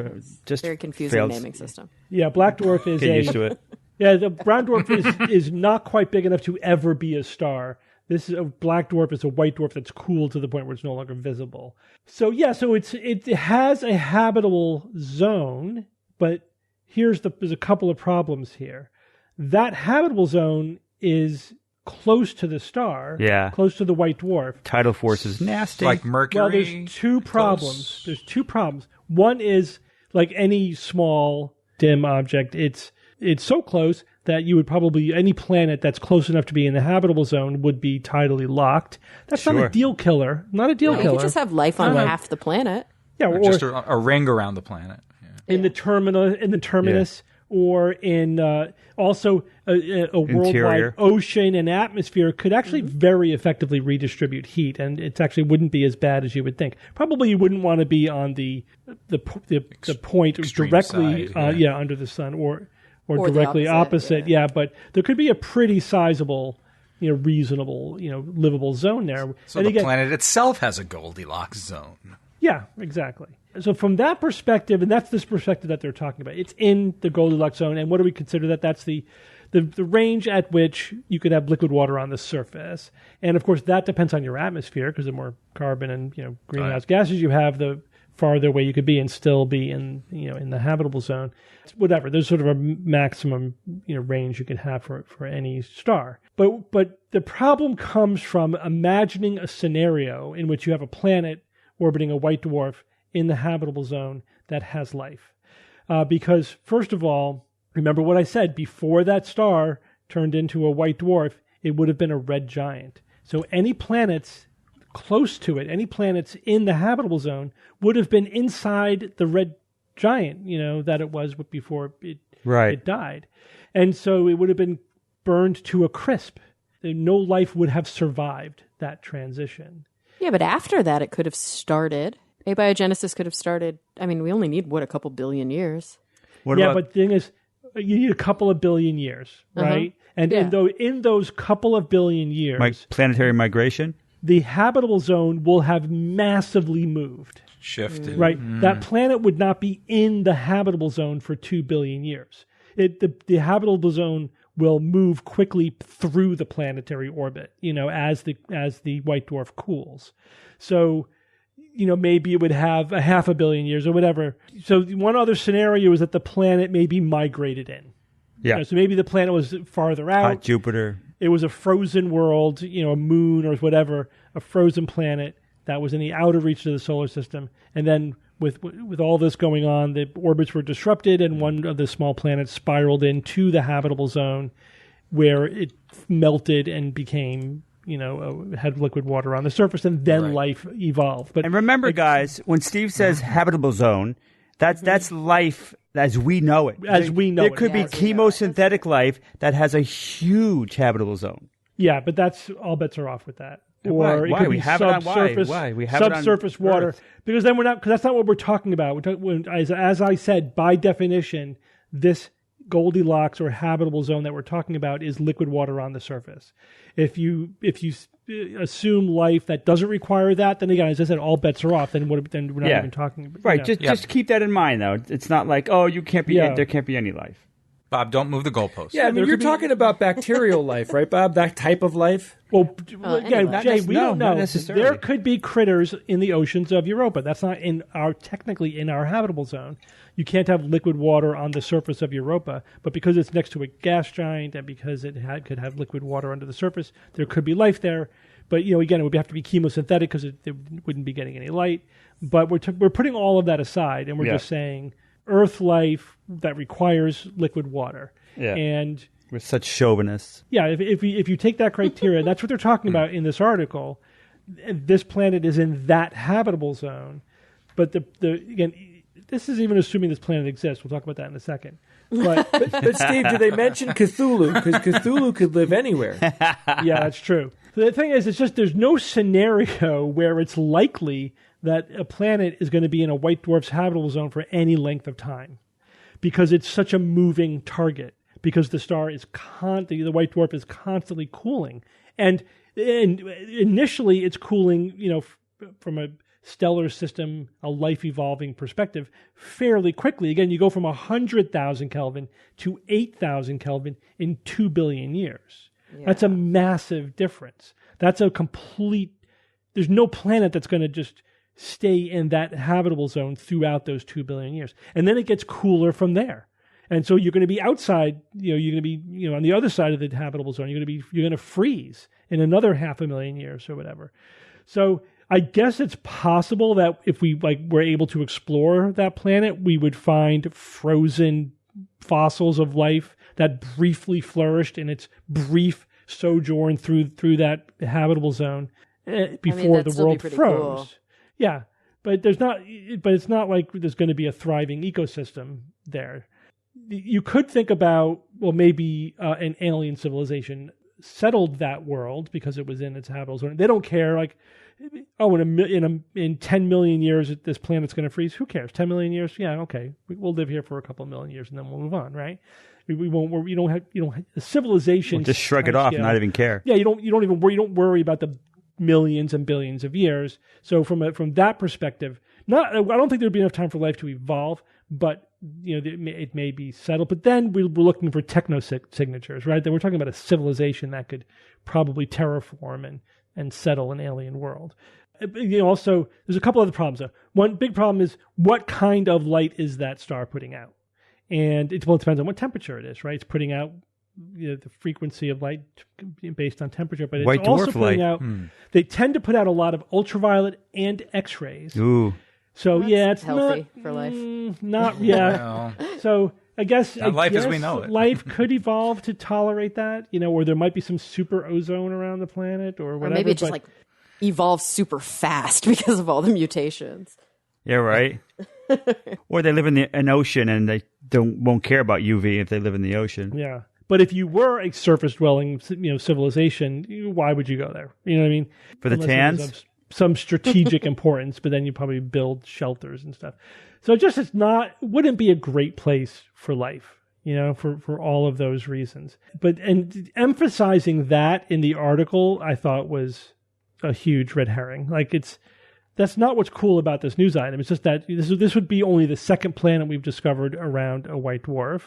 Just Very confusing failed. naming system. Yeah, black dwarf is Get used to it. Yeah, the brown dwarf is not quite big enough to ever be a star. This is a black dwarf is a white dwarf that's cooled to the point where it's no longer visible. So it has a habitable zone, but there's a couple of problems here. That habitable zone is close to the star, close to the white dwarf. Tidal force is nasty. Like Mercury. Well, there's two problems. There's two problems. One is, like any small dim object, it's so close that you would probably, any planet that's close enough to be in the habitable zone would be tidally locked. That's not a deal killer. Not a deal killer. You could just have life on half the planet. Yeah, or just a ring around the planet. Yeah. In the terminus, or in also a worldwide ocean and atmosphere could actually very effectively redistribute heat, and it actually wouldn't be as bad as you would think. Probably you wouldn't want to be on the point directly side, under the sun, or Or directly the opposite. Yeah, but there could be a pretty sizable, reasonable, livable zone there. So and the planet itself has a Goldilocks zone. Yeah, exactly. So from that perspective, and that's this perspective that they're talking about, it's in the Goldilocks zone. And what do we consider that? That's the range at which you could have liquid water on the surface. And of course, that depends on your atmosphere, because the more carbon and greenhouse gases you have, the farther away you could be and still be in the habitable zone. Whatever, there's sort of a maximum range you can have for any star. But the problem comes from imagining a scenario in which you have a planet orbiting a white dwarf in the habitable zone that has life. Because first of all, remember what I said, before that star turned into a white dwarf, it would have been a red giant. So any planets close to it, any planets in the habitable zone, would have been inside the red giant, that it was before it died. And so it would have been burned to a crisp. No life would have survived that transition. Yeah, but after that, it could have started. Abiogenesis could have started. I mean, we only need, a couple billion years. But the thing is, you need a couple of billion years, right? And in those couple of billion years... planetary migration? The habitable zone will have massively moved. Shifted. Right? That planet would not be in the habitable zone for 2 billion years. The habitable zone will move quickly through the planetary orbit, as the white dwarf cools. So, maybe it would have a half a billion years or whatever. So one other scenario is that the planet may be migrated in. Yeah. So maybe the planet was farther out. Hot Jupiter. It was a frozen world, a moon or whatever, a frozen planet that was in the outer reach of the solar system. And then with all this going on, the orbits were disrupted, and one of the small planets spiraled into the habitable zone, where it melted and became, had liquid water on the surface, and then life evolved. But and remember, guys, when Steve says habitable zone, that's life as we know it. There could be chemosynthetic life that has a huge habitable zone. Yeah, but that's all bets are off with that. or it could be subsurface, subsurface water. Earth. Because then because that's not what we're talking about. As I said, by definition, this Goldilocks or habitable zone that we're talking about is liquid water on the surface. If you assume life that doesn't require that, then again, as I said, all bets are off. Then we're not even talking about right. Just keep that in mind, though. It's not like you can't be there can't be any life. Bob, don't move the goalposts. Yeah, I mean, you're talking about bacterial life, right, Bob? That type of life? Well, Jay, we don't know. Not necessarily. There could be critters in the oceans of Europa. That's not technically in our habitable zone. You can't have liquid water on the surface of Europa, but because it's next to a gas giant and because it could have liquid water under the surface, there could be life there. But again, it would have to be chemosynthetic because it wouldn't be getting any light. But we're putting all of that aside, and we're just saying Earth life that requires liquid water. Yeah. And we're such chauvinists. Yeah, if you take that criteria, and that's what they're talking about in this article, this planet is in that habitable zone. But again, this is even assuming this planet exists. We'll talk about that in a second. But Steve, do they mention Cthulhu? Because Cthulhu could live anywhere. Yeah, that's true. The thing is, it's just there's no scenario where it's likely that a planet is going to be in a white dwarf's habitable zone for any length of time, because it's such a moving target. Because the star is the white dwarf is constantly cooling, and initially it's cooling, from a stellar system, a life evolving perspective, fairly quickly. Again, you go from 100,000 Kelvin to 8,000 Kelvin in 2 billion years. Yeah. That's a massive difference. That's a complete. There's no planet that's going to just stay in that habitable zone throughout those 2 billion years, and then it gets cooler from there. And so you're going to be outside, you're going to be, on the other side of the habitable zone. You're going to freeze in another 500,000 years or whatever. So I guess it's possible that if we were able to explore that planet, we would find frozen fossils of life that briefly flourished in its brief sojourn through that habitable zone before the world froze. Cool. Yeah, but it's not like there's going to be a thriving ecosystem there. You could think about, maybe an alien civilization settled that world because it was in its habitable zone. They don't care, in 10 million years this planet's going to freeze. Who cares? 10 million years? Yeah, okay. We'll live here for a couple of million years and then we'll move on, right? We won't. You don't have. The civilization. We'll just shrug it off, and not even care. Yeah, you don't worry about the millions and billions of years. So from that perspective, I don't think there'd be enough time for life to evolve, but it may be settled. But then we're looking for techno-signatures, right? Then we're talking about a civilization that could probably terraform and settle an alien world. Also, there's a couple other problems though. One big problem is, what kind of light is that star putting out? And it depends on what temperature it is, right? It's putting out the frequency of light based on temperature, but it's also putting out. They tend to put out a lot of ultraviolet and X-rays. Ooh. So it's healthy for life. So I guess life as we know it. Life could evolve to tolerate that, or there might be some super ozone around the planet or whatever. Or maybe it just evolve super fast because of all the mutations. Yeah, right. Or they live in an ocean and they won't care about UV if they live in the ocean. Yeah. But if you were a surface dwelling, civilization, why would you go there? You know what I mean? For the tans? Some strategic importance, but then you probably build shelters and stuff. So wouldn't be a great place for life, for all of those reasons. And emphasizing that in the article, I thought was a huge red herring. That's not what's cool about this news item. It's just that this would be only the second planet we've discovered around a white dwarf.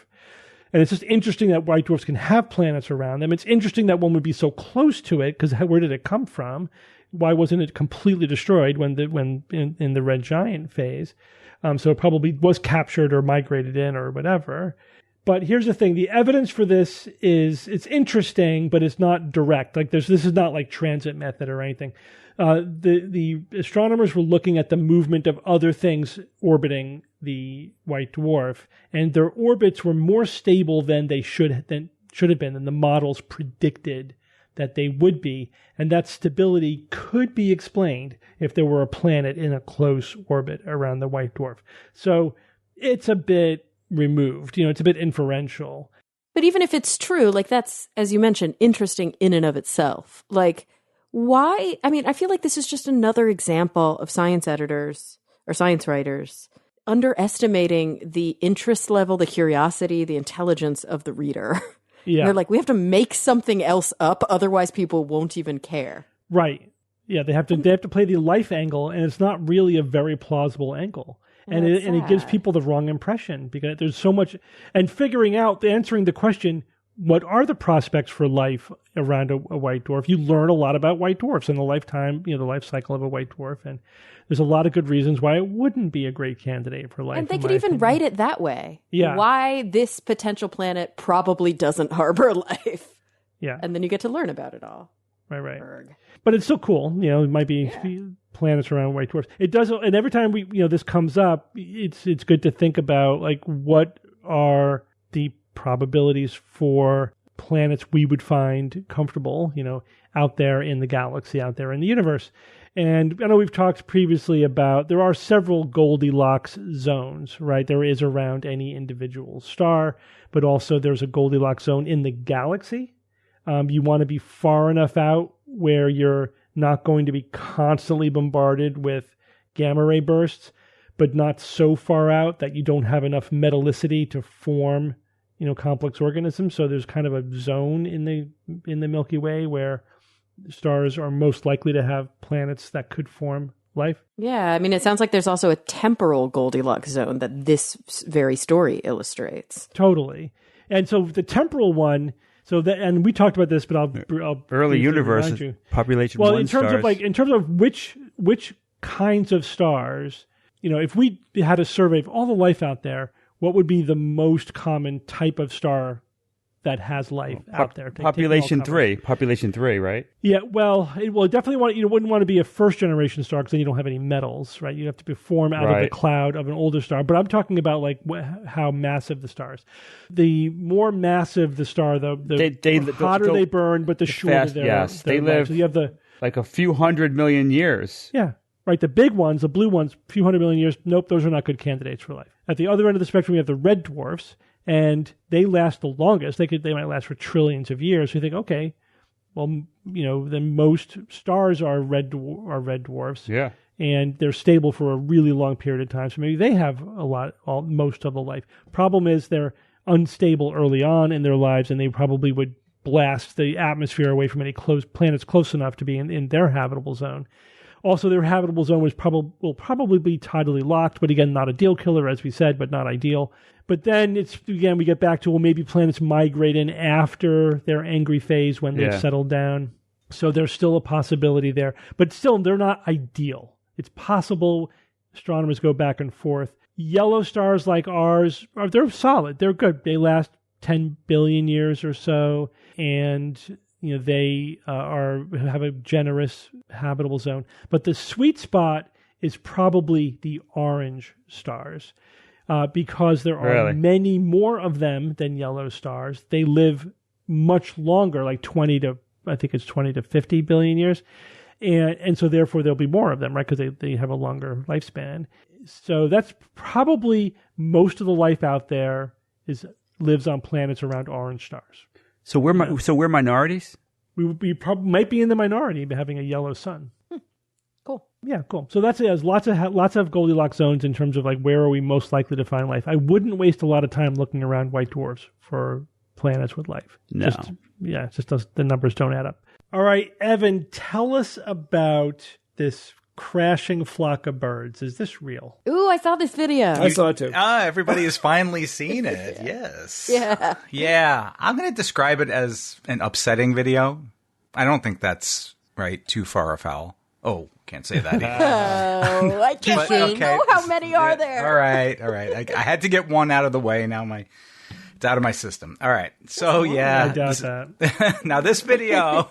And it's just interesting that white dwarfs can have planets around them. It's interesting that one would be so close to it, because where did it come from? Why wasn't it completely destroyed when in the red giant phase? So it probably was captured or migrated in or whatever. But here's the thing. The evidence for this it's interesting, but it's not direct. This is not like transit method or anything. The astronomers were looking at the movement of other things orbiting the white dwarf, and their orbits were more stable than they should have been, than the models predicted that they would be. And that stability could be explained if there were a planet in a close orbit around the white dwarf. So it's a bit removed, it's a bit inferential. But even if it's true, that's, as you mentioned, interesting in and of itself. why? I mean, I feel like this is just another example of science editors or science writers underestimating the interest level, the curiosity, the intelligence of the reader. Yeah. They're like, we have to make something else up, otherwise people won't even care. Right. Yeah, they have to play the life angle, and it's not really a very plausible angle. And it gives people the wrong impression because there's so much. And figuring out, answering the question, what are the prospects for life around a white dwarf? You learn a lot about white dwarfs and the lifetime, the life cycle of a white dwarf. And there's a lot of good reasons why it wouldn't be a great candidate for life. And they could even write it that way. Yeah. Why this potential planet probably doesn't harbor life. Yeah. And then you get to learn about it all. Right. But it's still cool. It might be planets around white dwarfs. It does, and every time this comes up, it's good to think about like what are the probabilities for planets we would find comfortable, out there in the galaxy, out there in the universe. And I know we've talked previously about there are several Goldilocks zones, right? There is around any individual star, but also there's a Goldilocks zone in the galaxy. You want to be far enough out where you're not going to be constantly bombarded with gamma ray bursts, but not so far out that you don't have enough metallicity to form, complex organisms. So there's kind of a zone in the Milky Way where stars are most likely to have planets that could form life. Yeah, I mean, it sounds like there's also a temporal Goldilocks zone that this very story illustrates. Totally. And so the temporal one, and we talked about this, but I'll early universe population. Well, one in terms stars. of which kinds of stars, if we had a survey of all the life out there, what would be the most common type of star that has life out there? Population 3, right? Yeah, well, definitely you wouldn't want to be a first generation star because then you don't have any metals, right? You have to form out of the cloud of an older star. But I'm talking about like how massive the stars. The more massive the star, the hotter they burn, but the shorter their they live. Life. So you have like a few 100 million years. Yeah. Right, the big ones, the blue ones, a few 100 million years, nope, those are not good candidates for life. At the other end of the spectrum, we have the red dwarfs, and they last the longest. They might last for trillions of years. So you think, okay, well, then most stars are red dwarfs. Yeah. And they're stable for a really long period of time. So maybe they have most of the life. Problem is they're unstable early on in their lives, and they probably would blast the atmosphere away from any planets close enough to be in their habitable zone. Also, their habitable zone will probably be tidally locked, but again, not a deal killer, as we said, but not ideal. But then we get back to, maybe planets migrate in after their angry phase when they've settled down. So there's still a possibility there. But still, they're not ideal. It's possible. Astronomers go back and forth. Yellow stars like ours, they're solid. They're good. They last 10 billion years or so. And they have a generous habitable zone. But the sweet spot is probably the orange stars because there are many more of them than yellow stars. They live much longer, like 20 to 50 billion years. And so therefore there'll be more of them, right? Because they have a longer lifespan. So that's probably most of the life out there lives on planets around orange stars. So we're minorities? We probably might be in the minority having a yellow sun. Cool. Yeah, cool. So that's it. Has lots of Goldilocks zones in terms of like where are we most likely to find life. I wouldn't waste a lot of time looking around white dwarfs for planets with life. No. The numbers don't add up. All right, Evan, tell us about this crashing flock of birds. Is this real? Ooh, I saw this video. I saw it too. Everybody has finally seen it. Yes. Yeah. Yeah. I'm going to describe it as an upsetting video. I don't think that's too far afoul. Oh, can't say that either. Oh, I can't know how many are there. All right. I had to get one out of the way. Now it's out of my system. All right. So yeah. I doubt that. Now this video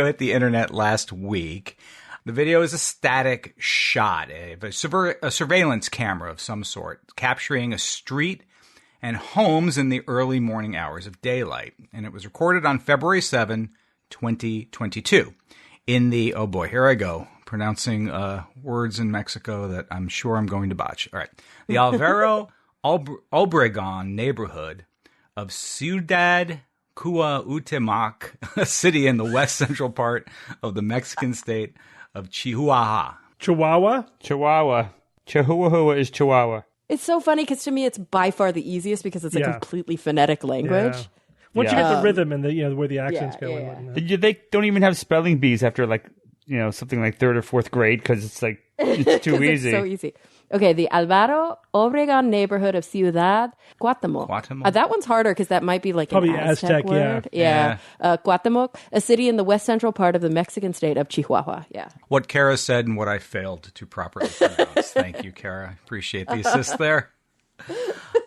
hit the internet last week. The video is a static shot, a surveillance camera of some sort, capturing a street and homes in the early morning hours of daylight. And it was recorded on February 7, 2022 in the, oh boy, here I go, pronouncing words in Mexico that I'm sure I'm going to botch. All right. The Alvaro Obregon neighborhood of Ciudad Cuauhtémoc, a city in the west central part of the Mexican state of Chihuahua. Chihuahua? Chihuahua. Chihuahua is Chihuahua. It's so funny because to me it's by far the easiest because it's a completely phonetic language. Yeah. Once you get the rhythm and the where the accents go. They don't even have spelling bees after something like 3rd or 4th grade because it's like it's too easy. It's so easy. Okay, the Alvaro Obregon neighborhood of Ciudad Cuauhtémoc. That one's harder because that might be like probably an Aztec word. Yeah. Cuauhtémoc, a city in the west central part of the Mexican state of Chihuahua. Yeah. What Kara said and what I failed to properly pronounce. Thank you, Kara. Appreciate the assist there.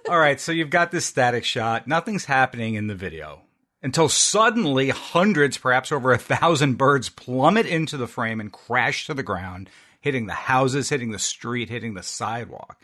All right, so you've got this static shot. Nothing's happening in the video until suddenly hundreds, perhaps over 1,000 birds plummet into the frame and crash to the ground, hitting the houses, hitting the street, hitting the sidewalk.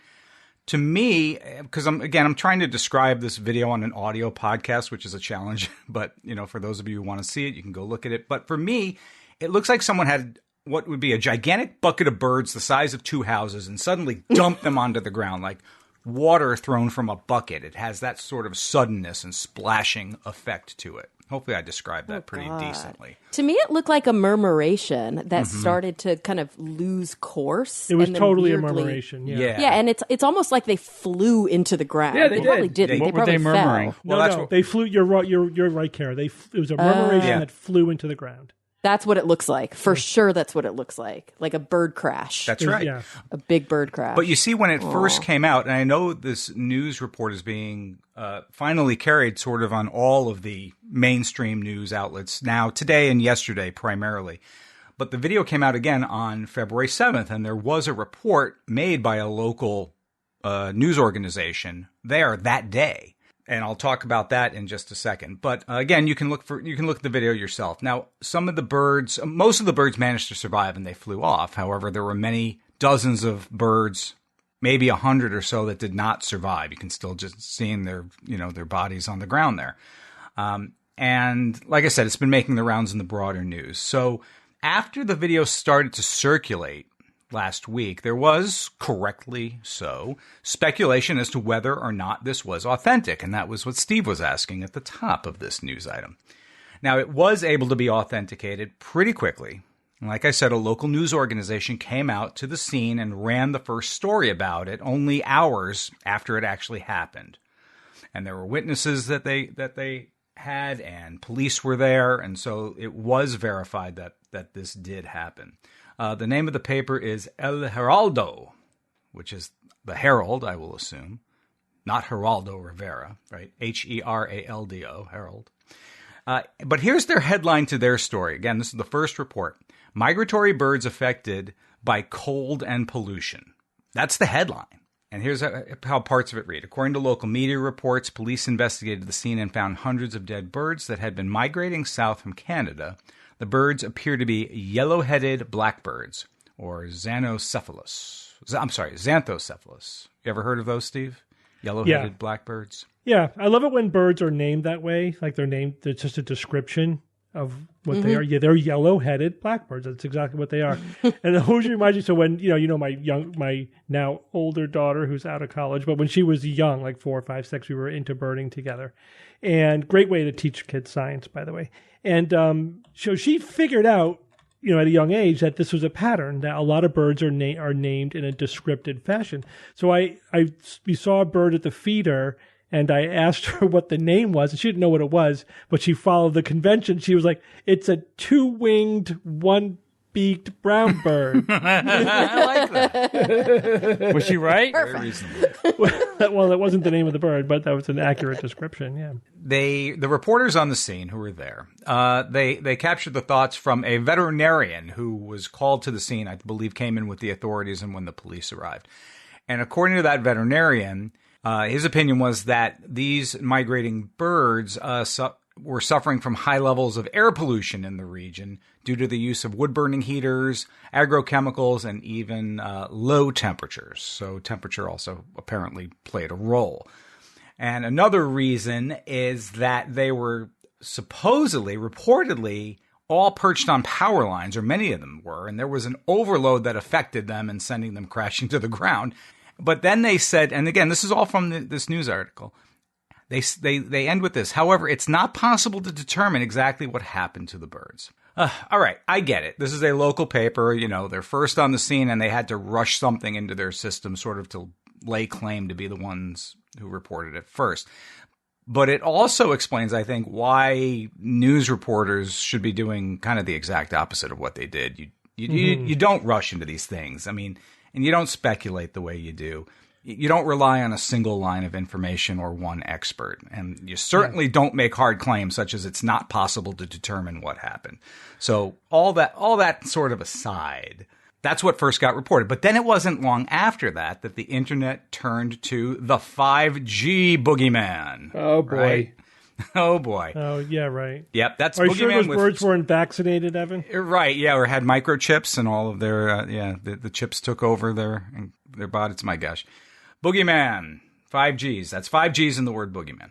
To me, because I'm trying to describe this video on an audio podcast, which is a challenge. But, for those of you who want to see it, you can go look at it. But for me, it looks like someone had what would be a gigantic bucket of birds the size of 2 houses and suddenly dumped them onto the ground like water thrown from a bucket. It has that sort of suddenness and splashing effect to it. Hopefully I described that pretty decently. To me, it looked like a murmuration that started to kind of lose course. It was totally a murmuration. Yeah. Yeah, and it's almost like they flew into the ground. Yeah, they did. Probably didn't. What were they murmuring? Fell. No, they flew. You're right. You're right, Kara. It was a murmuration that flew into the ground. That's what it looks like. For sure, that's what it looks like a bird crash. That's right. Yeah. A big bird crash. But you see, when it first came out, and I know this news report is being finally carried sort of on all of the mainstream news outlets now, today and yesterday primarily. But the video came out again on February 7th, and there was a report made by a local news organization there that day. And I'll talk about that in just a second. But again, you can look at the video yourself. Now, most of the birds managed to survive and they flew off. However, there were many dozens of birds, maybe 100 or so, that did not survive. You can still just see their bodies on the ground there. And like I said, it's been making the rounds in the broader news. So after the video started to circulate last week, there was, correctly so, speculation as to whether or not this was authentic, and that was what Steve was asking at the top of this news item. Now, it was able to be authenticated pretty quickly. Like I said, a local news organization came out to the scene and ran the first story about it only hours after it actually happened. And there were witnesses that they had, and police were there, and so it was verified that this did happen. The name of the paper is El Heraldo, which is the Herald, I will assume. Not Geraldo Rivera, right? Heraldo, Herald. But here's their headline to their story. Again, this is the first report. Migratory birds affected by cold and pollution. That's the headline. And here's how parts of it read. According to local media reports, police investigated the scene and found hundreds of dead birds that had been migrating south from Canada. The birds appear to be yellow-headed blackbirds, or xanthocephalus. You ever heard of those, Steve? Yellow-headed blackbirds? Yeah, I love it when birds are named that way. Like they're named, it's just a description of what they are. Yeah, they're yellow-headed blackbirds. That's exactly what they are. And it always reminds me, so when, my now older daughter who's out of college, but when she was young, like 4, 5, 6, we were into birding together. And great way to teach kids science, by the way. And so she figured out, at a young age that this was a pattern, that a lot of birds are named in a descriptive fashion. So we saw a bird at the feeder, and I asked her what the name was, and she didn't know what it was, but she followed the convention. She was like, it's a 2-winged, 1-beaked brown bird. I like that. Was she right? Very reasonable. Well, that wasn't the name of the bird, but that was an accurate description, yeah. The reporters on the scene who were there, they captured the thoughts from a veterinarian who was called to the scene, I believe came in with the authorities and when the police arrived. And according to that veterinarian, his opinion was that these migrating birds were suffering from high levels of air pollution in the region due to the use of wood-burning heaters, agrochemicals, and even low temperatures. So temperature also apparently played a role. And another reason is that they were reportedly, all perched on power lines, or many of them were, and there was an overload that affected them and sending them crashing to the ground. But then they said, and again, this is all from this news article, They end with this. However, it's not possible to determine exactly what happened to the birds. All right, I get it. This is a local paper. You know, they're first on the scene and they had to rush something into their system sort of to lay claim to be the ones who reported it first. But it also explains, I think, why news reporters should be doing kind of the exact opposite of what they did. You don't rush into these things. I mean, and you don't speculate the way you do. You don't rely on a single line of information or one expert. And you certainly don't make hard claims such as it's not possible to determine what happened. So all that sort of aside, that's what first got reported. But then it wasn't long after that the internet turned to the 5G boogeyman. Oh, boy. Right? Oh, boy. Oh, yeah, right. Yep, that's Are you boogeyman sure those with... birds weren't vaccinated, Evan? Right, yeah, or had microchips and all of their, the chips took over their bodies. My gosh. Boogeyman, 5Gs. That's 5Gs in the word boogeyman.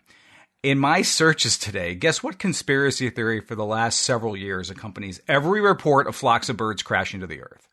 In my searches today, guess what conspiracy theory for the last several years accompanies every report of flocks of birds crashing to the earth?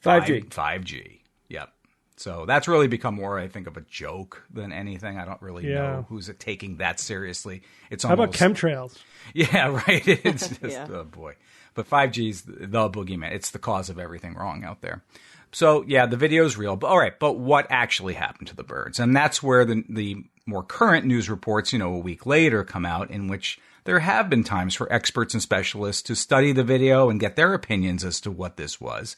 5G. 5G. Yep. So that's really become more, I think, of a joke than anything. I don't really know who's taking that seriously. It's almost, how about chemtrails? Yeah, right. It's just, oh boy. But 5G's the boogeyman. It's the cause of everything wrong out there. So, yeah, the video's real. But, all right, but what actually happened to the birds? And that's where the more current news reports, a week later come out, in which there have been times for experts and specialists to study the video and get their opinions as to what this was.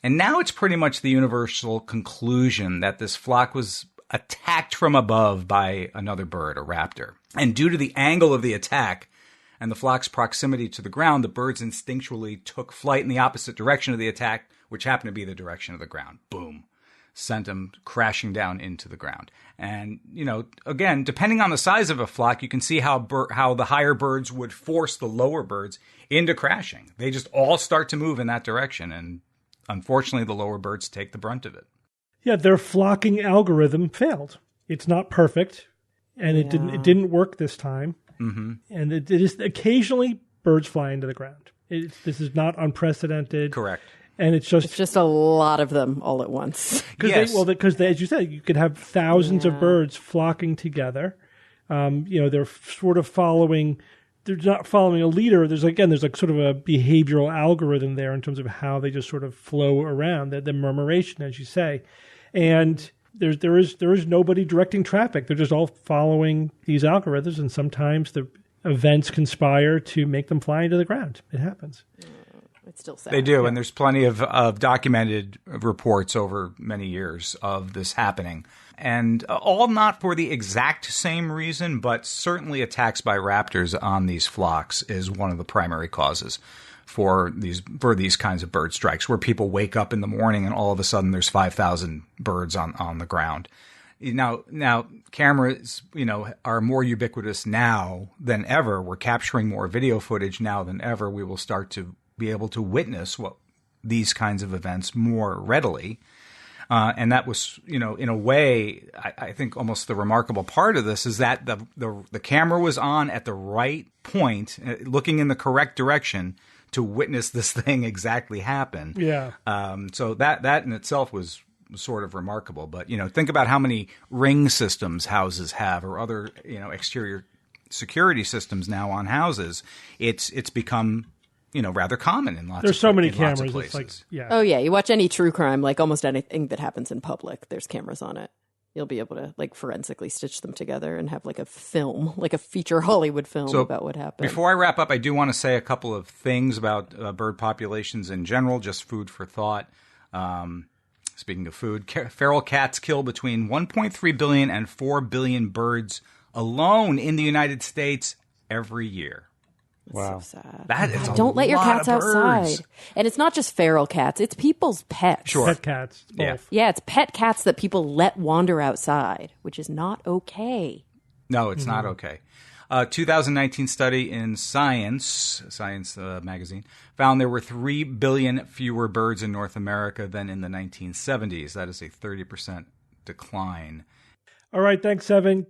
And now it's pretty much the universal conclusion that this flock was attacked from above by another bird, a raptor. And due to the angle of the attack and the flock's proximity to the ground, the birds instinctually took flight in the opposite direction of the attack, which happened to be the direction of the ground. Boom. Sent them crashing down into the ground. And, again, depending on the size of a flock, you can see how the higher birds would force the lower birds into crashing. They just all start to move in that direction. And unfortunately, the lower birds take the brunt of it. Yeah, their flocking algorithm failed. It's not perfect, and it didn't work this time. Mm-hmm. And it is occasionally birds fly into the ground. This is not unprecedented. Correct. And it's just a lot of them all at once. Because as you said, you could have thousands of birds flocking together. They're sort of following. They're not following a leader. There's sort of a behavioral algorithm there in terms of how they just sort of flow around. The murmuration, as you say, and there is nobody directing traffic. They're just all following these algorithms, and sometimes the events conspire to make them fly into the ground. It happens. It's still sad. They do, and there's plenty of documented reports over many years of this happening. And all not for the exact same reason, but certainly attacks by raptors on these flocks is one of the primary causes for these kinds of bird strikes, where people wake up in the morning and all of a sudden there's 5,000 birds on the ground. Now cameras, are more ubiquitous now than ever. We're capturing more video footage now than ever. We will start to be able to witness these kinds of events more readily. And that was, in a way, I think almost the remarkable part of this is that the camera was on at the right point, looking in the correct direction to witness this thing exactly happen. Yeah. So that in itself was sort of remarkable. But, think about how many ring systems houses have, or other, exterior security systems now on houses. It's become rather common in lots. There's so many cameras. It's like, Oh yeah, you watch any true crime, like almost anything that happens in public, there's cameras on it. You'll be able to forensically stitch them together and have a film, like a feature Hollywood film about what happened. Before I wrap up, I do want to say a couple of things about bird populations in general, just food for thought. Speaking of food, feral cats kill between 1.3 billion and 4 billion birds alone in the United States every year. Wow. So sad. That is Don't let your cats of birds. outside. And it's not just feral cats, it's people's pets. Sure. pet cats. Yeah. Both. Yeah, it's pet cats that people let wander outside, which is not okay. No, it's not okay. 2019 study in Science magazine, found there were 3 billion fewer birds in North America than in the 1970s. That is a 30% decline. All right, thanks, Evan.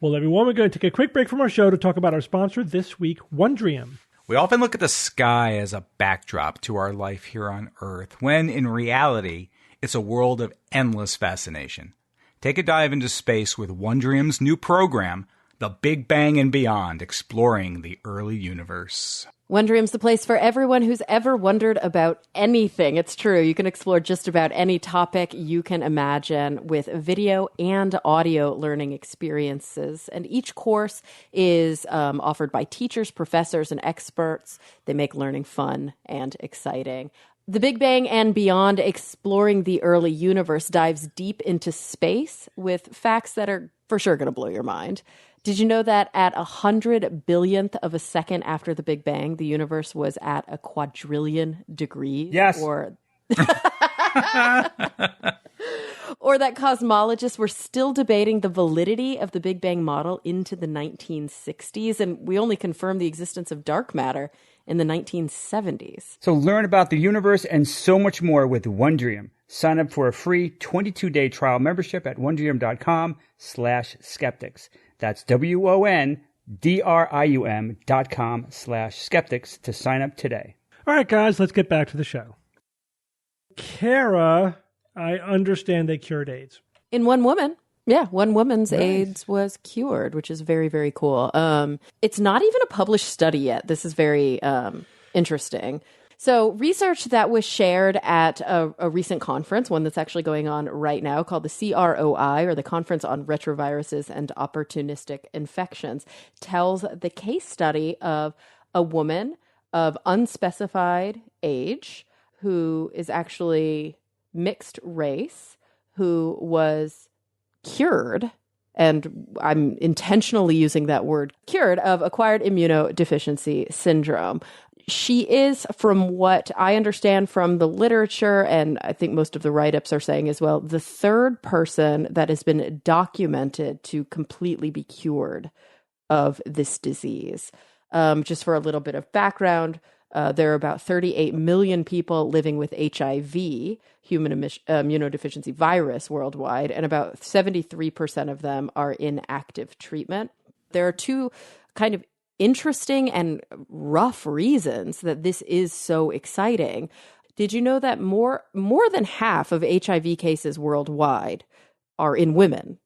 Well, everyone, we're going to take a quick break from our show to talk about our sponsor this week, Wondrium. We often look at the sky as a backdrop to our life here on Earth, when in reality, it's a world of endless fascination. Take a dive into space with Wondrium's new program, The Big Bang and Beyond, exploring the early universe. Wondrium's the place for everyone who's ever wondered about anything. It's true. You can explore just about any topic you can imagine with video and audio learning experiences. And each course is offered by teachers, professors, and experts. They make learning fun and exciting. The Big Bang and Beyond, exploring the early universe, dives deep into space with facts that are for sure going to blow your mind. Did you know that at 100 billionth of a second after the Big Bang, the universe was at a quadrillion degrees? Yes. Or that cosmologists were still debating the validity of the Big Bang model into the 1960s, and we only confirmed the existence of dark matter in the 1970s. So learn about the universe and so much more with Wondrium. Sign up for a free 22-day trial membership at wondrium.com/skeptics. That's WONDRIUM.com/skeptics to sign up today. All right, guys, let's get back to the show. Kara, I understand they cured AIDS. In one woman. Yeah, one woman's AIDS was cured, which is very, very cool. It's not even a published study yet. This is very interesting. So research that was shared at a recent conference, one that's actually going on right now, called the CROI, or the Conference on Retroviruses and Opportunistic Infections, tells the case study of a woman of unspecified age who is actually mixed race, who was cured, and I'm intentionally using that word, cured, of acquired immunodeficiency syndrome. She is, from what I understand from the literature, and I think most of the write-ups are saying as well, the third person that has been documented to completely be cured of this disease. Just for a little bit of background, there are about 38 million people living with HIV, human immunodeficiency virus, worldwide, and about 73% of them are in active treatment. There are two kind of interesting and rough reasons that this is so exciting. Did you know that more than half of HIV cases worldwide are in women,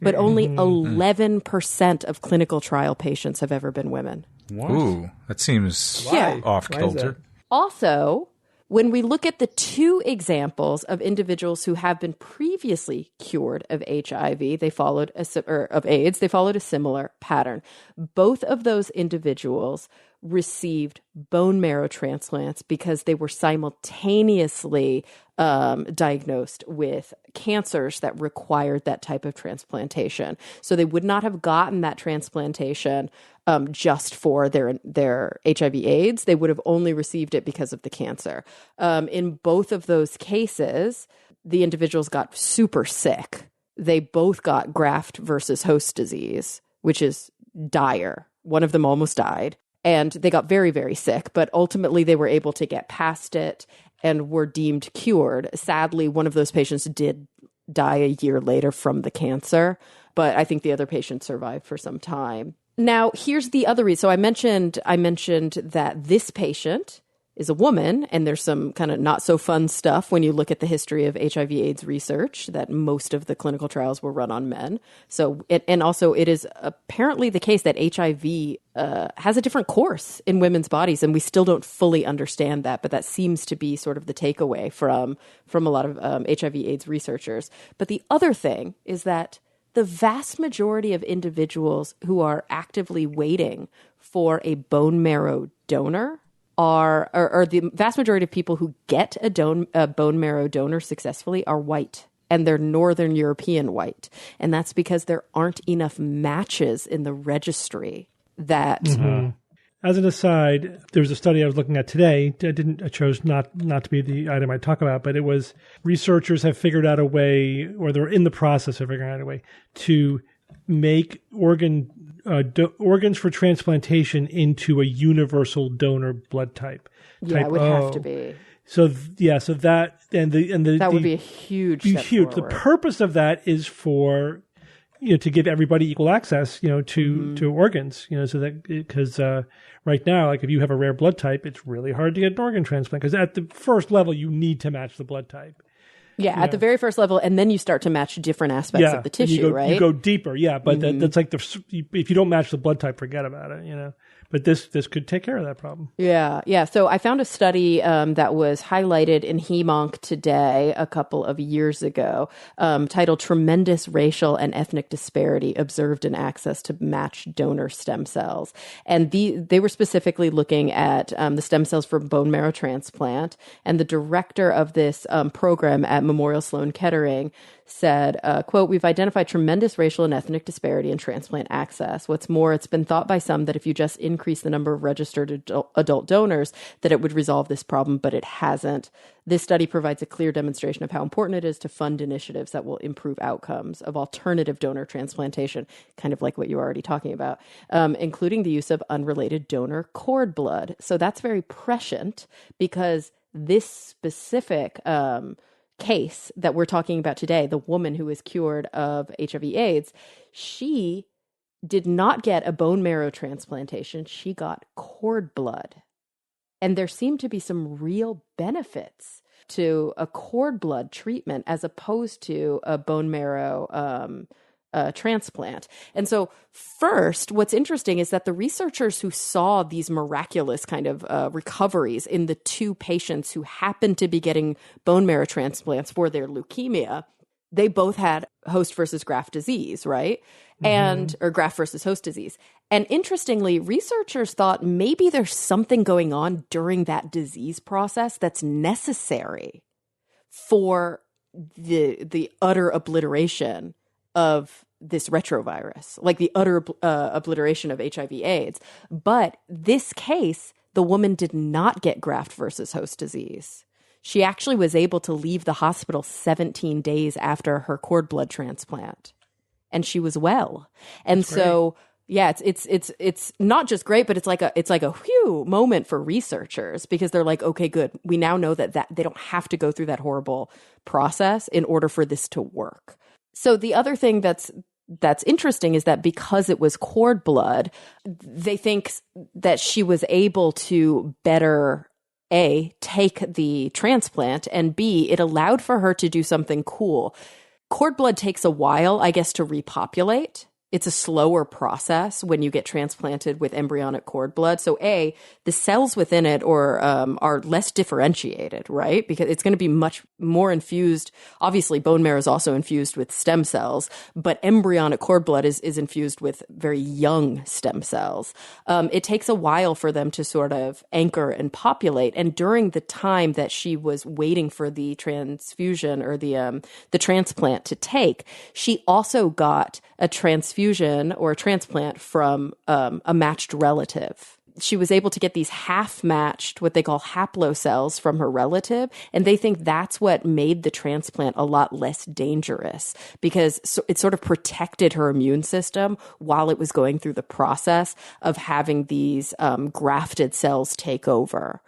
but only 11% of clinical trial patients have ever been women? What? Ooh, that seems off kilter. Also, when we look at the two examples of individuals who have been previously cured of HIV, they followed of AIDS, they followed a similar pattern. Both of those individuals received bone marrow transplants because they were simultaneously diagnosed with cancers that required that type of transplantation. So they would not have gotten that transplantation just for their HIV/AIDS. They would have only received it because of the cancer. In both of those cases, the individuals got super sick. They both got graft versus host disease, which is dire. One of them almost died. And they got very, very sick, but ultimately they were able to get past it and were deemed cured. Sadly, one of those patients did die a year later from the cancer, but I think the other patient survived for some time. Now, here's the other reason. So I mentioned that this patient is a woman, and there's some kind of not so fun stuff when you look at the history of HIV/AIDS research, that most of the clinical trials were run on men. So, and also it is apparently the case that HIV has a different course in women's bodies, and we still don't fully understand that, but that seems to be sort of the takeaway from a lot of HIV/AIDS researchers. But the other thing is that the vast majority of individuals who are actively waiting for a bone marrow donor or the vast majority of people who get a bone marrow donor successfully are white, and they're Northern European white. And that's because there aren't enough matches in the registry that... Mm-hmm. As an aside, there was a study I was looking at today. I chose not to be the item I talk about, but it was researchers have figured out a way, or they're in the process of figuring out a way, to make organs for transplantation into a universal donor blood type. Yeah, it would have to be. So that that would be a huge step huge. forward. The purpose of that is for to give everybody equal access to organs, so that because right now, like if you have a rare blood type, it's really hard to get an organ transplant because at the first level you need to match the blood type. Yeah, at the very first level, and then you start to match different aspects of the tissue, right? You go deeper, but that's like if you don't match the blood type, forget about it, But this could take care of that problem. Yeah. So I found a study that was highlighted in HemOnc Today a couple of years ago, titled "Tremendous Racial and Ethnic Disparity Observed in Access to Matched Donor Stem Cells," and they were specifically looking at the stem cells for bone marrow transplant. And the director of this program at Memorial Sloan Kettering said, quote, "We've identified tremendous racial and ethnic disparity in transplant access. What's more, it's been thought by some that if you just increase the number of registered adult donors, that it would resolve this problem, but it hasn't. This study provides a clear demonstration of how important it is to fund initiatives that will improve outcomes of alternative donor transplantation," kind of like what you were already talking about, "including the use of unrelated donor cord blood." So that's very prescient, because this specific case that we're talking about today, the woman who was cured of HIV/AIDS, she did not get a bone marrow transplantation. She got cord blood. And there seemed to be some real benefits to a cord blood treatment as opposed to a bone marrow transplant. And so first, what's interesting is that the researchers who saw these miraculous kind of recoveries in the two patients who happened to be getting bone marrow transplants for their leukemia, they both had host versus graft disease, right? Or graft versus host disease. And interestingly, researchers thought maybe there's something going on during that disease process that's necessary for the utter obliteration of this retrovirus, like the utter obliteration of HIV/AIDS. But this case, the woman did not get graft versus host disease. She actually was able to leave the hospital 17 days after her cord blood transplant, and she was well. And That's so, yeah, it's not just great, but it's like a whew moment for researchers, because they're like, okay, good. We now know that they don't have to go through that horrible process in order for this to work. So the other thing that's interesting is that because it was cord blood, they think that she was able to better, A, take the transplant, and B, it allowed for her to do something cool. Cord blood takes a while, I guess, to repopulate. It's a slower process when you get transplanted with embryonic cord blood. So A, the cells within it are less differentiated, right? Because it's going to be much more infused. Obviously, bone marrow is also infused with stem cells, but embryonic cord blood is infused with very young stem cells. It takes a while for them to sort of anchor and populate. And during the time that she was waiting for the transfusion or the transplant to take, she also got a transfusion or a transplant from a matched relative. She was able to get these half-matched, what they call haplocells, from her relative, and they think that's what made the transplant a lot less dangerous, because it sort of protected her immune system while it was going through the process of having these grafted cells take over.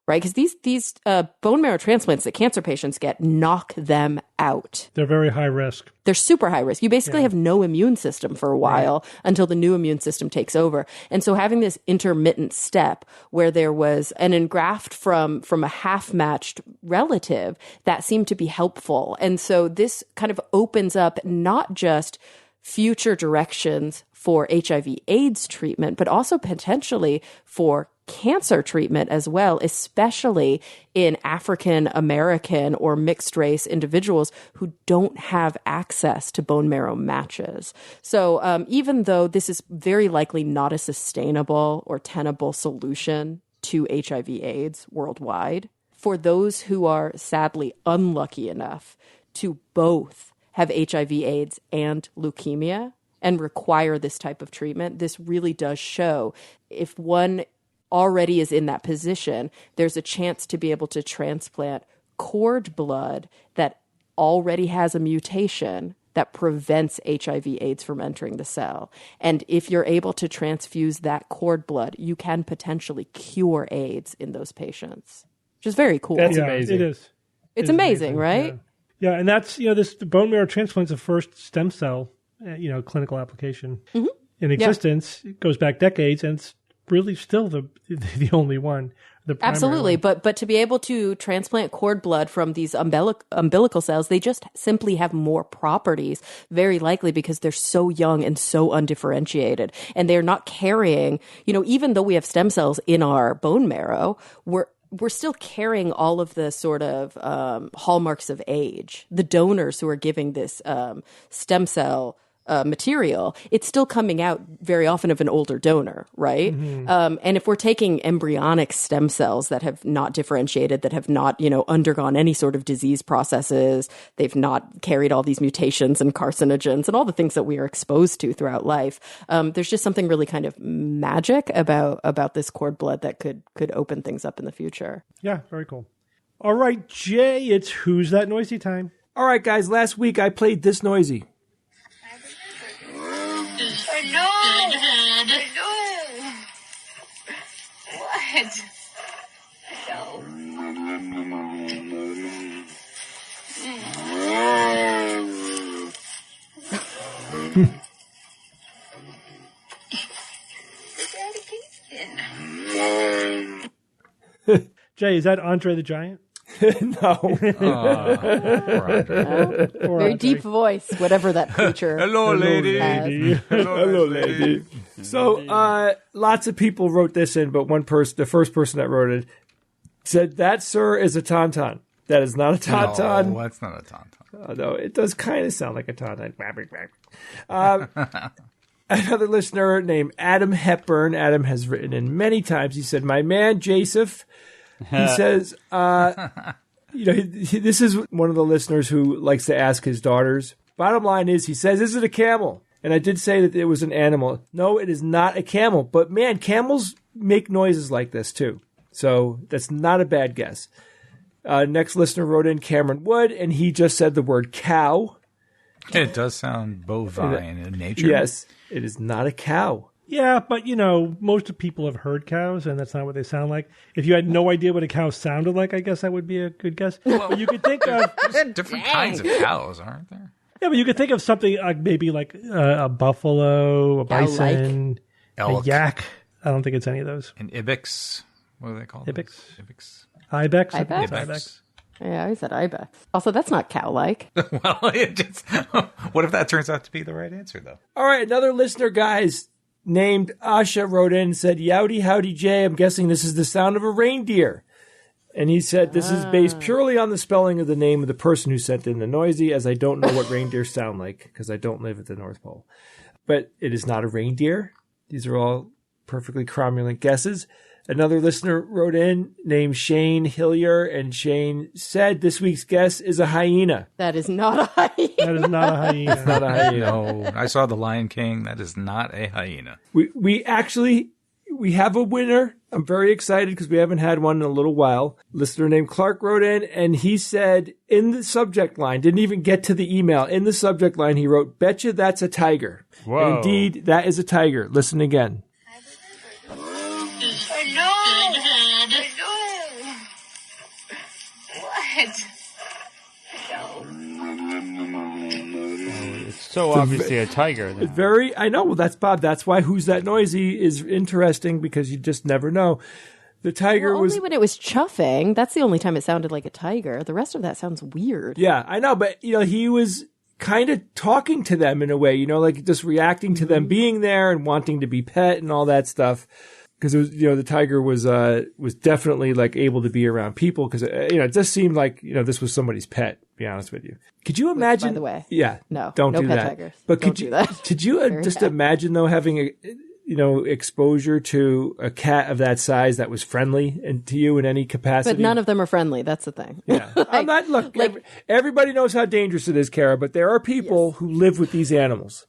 Right, because these bone marrow transplants that cancer patients get knock them out. They're very high risk. They're super high risk. You basically have no immune system for a while until the new immune system takes over. And so having this intermittent step where there was an engraft from a half-matched relative, that seemed to be helpful. And so this kind of opens up not just future directions for HIV/AIDS treatment, but also potentially for cancer treatment as well, especially in African American or mixed race individuals who don't have access to bone marrow matches. So even though this is very likely not a sustainable or tenable solution to HIV/AIDS worldwide, for those who are sadly unlucky enough to both have HIV/AIDS and leukemia and require this type of treatment, this really does show if one already is in that position, there's a chance to be able to transplant cord blood that already has a mutation that prevents HIV/AIDS from entering the cell. And if you're able to transfuse that cord blood, you can potentially cure AIDS in those patients, which is very cool. That's amazing. It is. It's amazing, right? Yeah, and that's, the bone marrow transplant is the first stem cell, clinical application in existence. It goes back decades, and it's really still the only one. Absolutely, but to be able to transplant cord blood from these umbilical cells, they just simply have more properties, very likely because they're so young and so undifferentiated, and they're not carrying, even though we have stem cells in our bone marrow, we're still carrying all of the sort of hallmarks of age. The donors who are giving this stem cell material, it's still coming out very often of an older donor, right? And if we're taking embryonic stem cells that have not differentiated, that have not, undergone any sort of disease processes, they've not carried all these mutations and carcinogens and all the things that we are exposed to throughout life, there's just something really kind of magic about this cord blood that could open things up in the future. Yeah, very cool. All right, Jay, it's Who's That Noisy time. All right, guys, last week I played This Noisy. No! What? Jay, is that Andre the Giant? No. Very deep voice, whatever that creature. Hello, lady. Hello, lady. So, lots of people wrote this in, but the first person that wrote it, said, that, sir, is a tauntaun. That is not a tauntaun. No, that's not a tauntaun. No, it does kind of sound like a tauntaun. Another listener named Adam Hepburn. Adam has written in many times. He said, my man, Joseph, he says, this is one of the listeners who likes to ask his daughters. Bottom line is, he says, is it a camel? And I did say that it was an animal. No, it is not a camel. But man, camels make noises like this too. So that's not a bad guess. Next listener wrote in Cameron Wood, and he just said the word cow. It does sound bovine in nature. Yes, it is not a cow. Yeah, but most people have heard cows, and that's not what they sound like. If you had no idea what a cow sounded like, I guess that would be a good guess. But you could think of different kinds of cows, aren't there? Yeah, but you could think of something like maybe like a buffalo, a bison, elk, a yak. I don't think it's any of those. An ibex. What do they call it? Ibex. Ibex. Ibex. Yeah, I said ibex. Also, that's not cow-like. Well, what if that turns out to be the right answer, though? All right, another listener, guys, named Asha wrote in and said, Yowdy howdy Jay, I'm guessing this is the sound of a reindeer. And he said this is based purely on the spelling of the name of the person who sent in the noisy, as I don't know what reindeers sound like because I don't live at the North Pole. But it is not a reindeer. These are all perfectly cromulent guesses. Another listener wrote in named Shane Hillier, and Shane said this week's guess is a hyena. That is not a hyena. That is not a hyena. It's not a hyena. No, I saw The Lion King. That is not a hyena. We have a winner. I'm very excited because we haven't had one in a little while. Listener named Clark wrote in, and he said in the subject line, didn't even get to the email, in the subject line he wrote, betcha that's a tiger. Whoa. And indeed, that is a tiger. Listen again. No! What? It's so obviously a tiger. Then. Very, I know. Well, that's Bob. That's why Who's That Noisy is interesting because you just never know. The tiger was only when it was chuffing. That's the only time it sounded like a tiger. The rest of that sounds weird. Yeah, I know, but he was kind of talking to them in a way. Like just reacting to them being there and wanting to be pet and all that stuff. Because it was, the tiger was definitely like able to be around people because it just seemed like this was somebody's pet. To be honest with you, could you imagine? By the way, yeah, no, don't no do pet that. Tigers. But don't do that. Could you just imagine though having a exposure to a cat of that size that was friendly and to you in any capacity? But none of them are friendly. That's the thing. Yeah, I'm not. Look, everybody knows how dangerous it is, Kara. But there are people who live with these animals.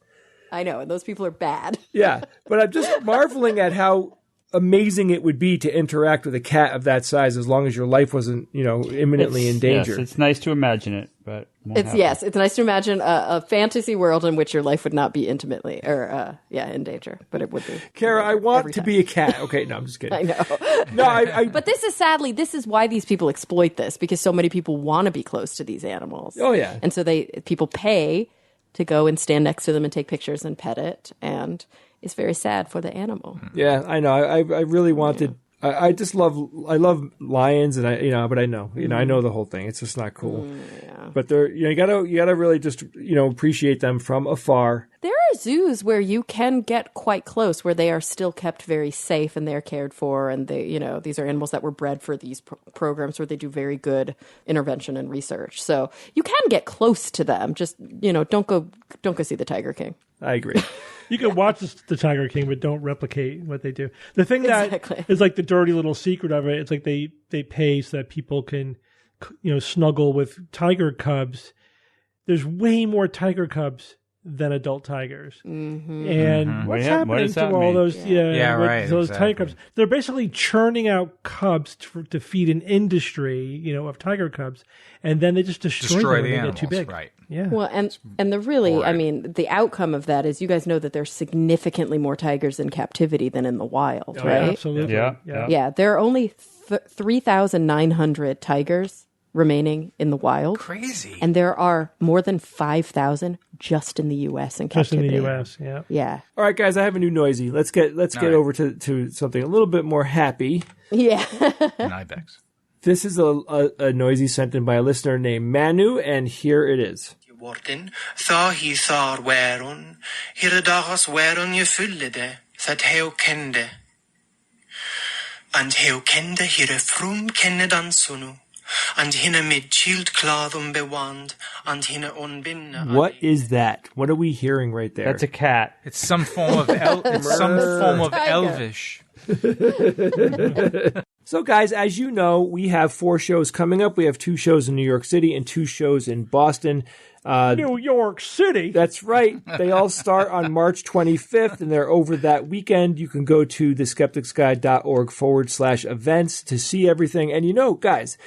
I know, and those people are bad. Yeah, but I'm just marveling at how amazing it would be to interact with a cat of that size as long as your life wasn't, imminently in danger. Yes, it's nice to imagine it, but it's nice to imagine a fantasy world in which your life would not be intimately or in danger, but it would be. Kara, I want to be a cat. Okay, no, I'm just kidding. I know. No, but this is why these people exploit this, because so many people want to be close to these animals. Oh yeah, and so people pay to go and stand next to them and take pictures and pet it, and it's very sad for the animal. Yeah, I know. I really wanted I love lions, and but I know the whole thing. It's just not cool. Yeah. But they're, you gotta really just, appreciate them from afar. There are zoos where you can get quite close, where they are still kept very safe and they're cared for, and they, these are animals that were bred for these programs where they do very good intervention and research. So you can get close to them. Just don't go see the Tiger King. I agree. You can watch the Tiger King, but don't replicate what they do. The thing that is like the dirty little secret of it, it's like they pay so that people can, snuggle with tiger cubs. There's way more tiger cubs than adult tigers. Mm-hmm. And what's happening to all those? Right. Those tiger cubs. They're basically churning out cubs to feed an industry, of tiger cubs, and then they just destroy them when the they animals, get too big. Right. Yeah. Well, and the really, the outcome of that is you guys know that there's significantly more tigers in captivity than in the wild, right? Yeah, absolutely. Yeah. There are only 3,900 tigers remaining in the wild. Crazy. And there are more than 5,000 just in the U.S. in Just in captivity. the U.S., yeah. Yeah. All right, guys, I have a new noisy. Let's get over to something a little bit more happy. Yeah. An ibex. This is a noisy sent in by a listener named Manu, and here it is. Worden, tha hi thar weron, hire dagas weron je fyllede, that heo kende. And heo kende hire frum kenne dansunu, and hine mid child clothum bewand, and hine unbinne. What is that? What are we hearing right there? That's a cat. It's some form of elvish. So, guys, as you know, we have 4 shows coming up. We have 2 shows in New York City and 2 shows in Boston. New York City. That's right. They all start on March 25th, and they're over that weekend. You can go to theskepticsguide.org/events to see everything. And, guys,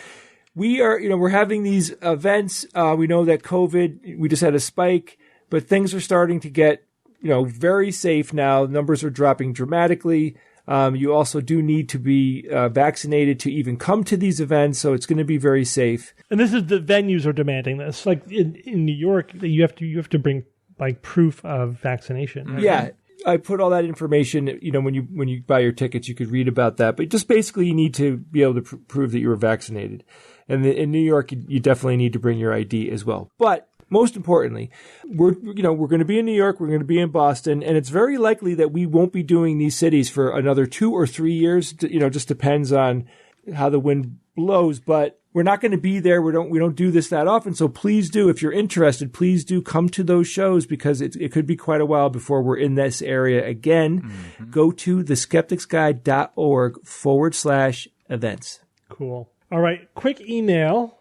we are, we're having these events. We know that COVID, we just had a spike, but things are starting to get, very safe now. Numbers are dropping dramatically. You also do need to be vaccinated to even come to these events, so it's going to be very safe. And this is the venues are demanding this. Like in New York, you have to bring like proof of vaccination. Right? Yeah, I put all that information. When you buy your tickets, you could read about that. But just basically, you need to be able to prove that you were vaccinated. And in New York, you definitely need to bring your ID as well. But most importantly, we're going to be in New York, we're going to be in Boston, and it's very likely that we won't be doing these cities for another 2 or 3 years. Just depends on how the wind blows, but we're not going to be there. We don't do this that often. So please do, if you're interested, please do come to those shows because it could be quite a while before we're in this area again. Mm-hmm. Go to theskepticsguide.org/events. Cool. All right. Quick email.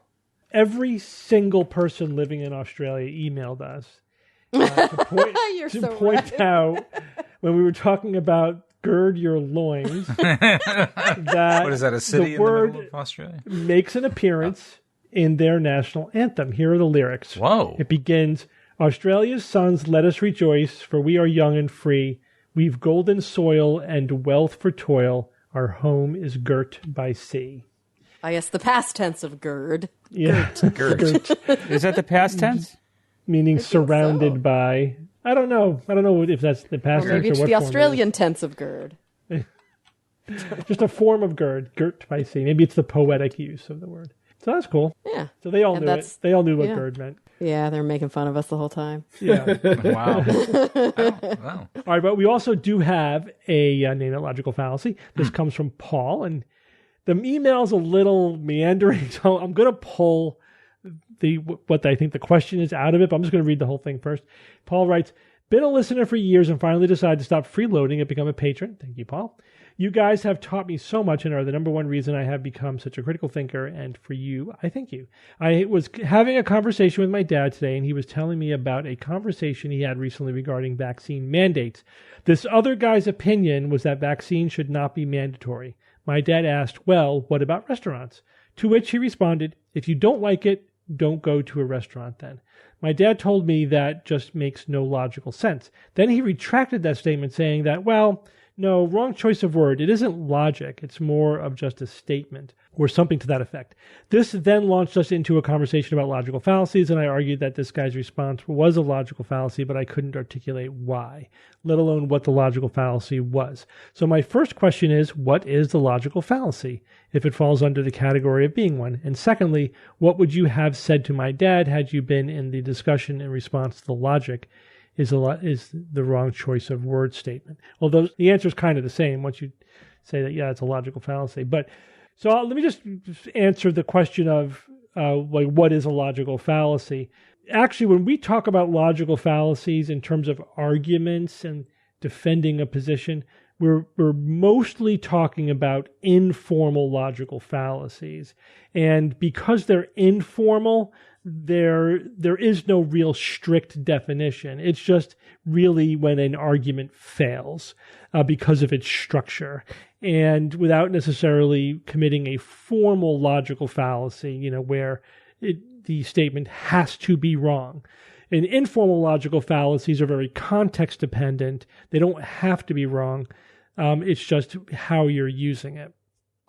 Every single person living in Australia emailed us to point out when we were talking about gird your loins that what is that, a city the word in the middle of Australia? Makes an appearance in their national anthem. Here are the lyrics. Whoa. It begins, Australia's sons, let us rejoice, for we are young and free. We've golden soil and wealth for toil. Our home is girt by sea. I guess the past tense of gird. Yeah. Girt. Is that the past tense? Meaning surrounded by. I don't know if that's the past tense maybe or it's what the form Australian tense of gird. Just a form of girt by sea. Maybe it's the poetic use of the word. So that's cool. Yeah. So they all knew it. They all knew what gird meant. Yeah, they're making fun of us the whole time. Yeah. Wow. Wow. All right, but we also do have a nanological fallacy. This comes from Paul, and the email's a little meandering, so I'm going to pull what I think the question is out of it, but I'm just going to read the whole thing first. Paul writes, been a listener for years and finally decided to stop freeloading and become a patron. Thank you, Paul. You guys have taught me so much and are the number one reason I have become such a critical thinker, and for you, I thank you. I was having a conversation with my dad today, and he was telling me about a conversation he had recently regarding vaccine mandates. This other guy's opinion was that vaccines should not be mandatory. My dad asked, well, what about restaurants? To which he responded, if you don't like it, don't go to a restaurant then. My dad told me that just makes no logical sense. Then he retracted that statement saying that, well, No, wrong choice of word. It isn't logic. It's more of just a statement or something to that effect. This then launched us into a conversation about logical fallacies, and I argued that this guy's response was a logical fallacy, but I couldn't articulate why, let alone what the logical fallacy was. So my first question is, what is the logical fallacy, if it falls under the category of being one? And secondly, what would you have said to my dad had you been in the discussion in response to the logic is the wrong choice of word statement? Although the answer is kind of the same once you say that, yeah, it's a logical fallacy. But so let me just answer the question of what is a logical fallacy. Actually, when we talk about logical fallacies in terms of arguments and defending a position, we're mostly talking about informal logical fallacies. And because they're informal, there is no real strict definition. It's just really when an argument fails because of its structure, and without necessarily committing a formal logical fallacy, where the statement has to be wrong. And informal logical fallacies are very context dependent. They don't have to be wrong. It's just how you're using it.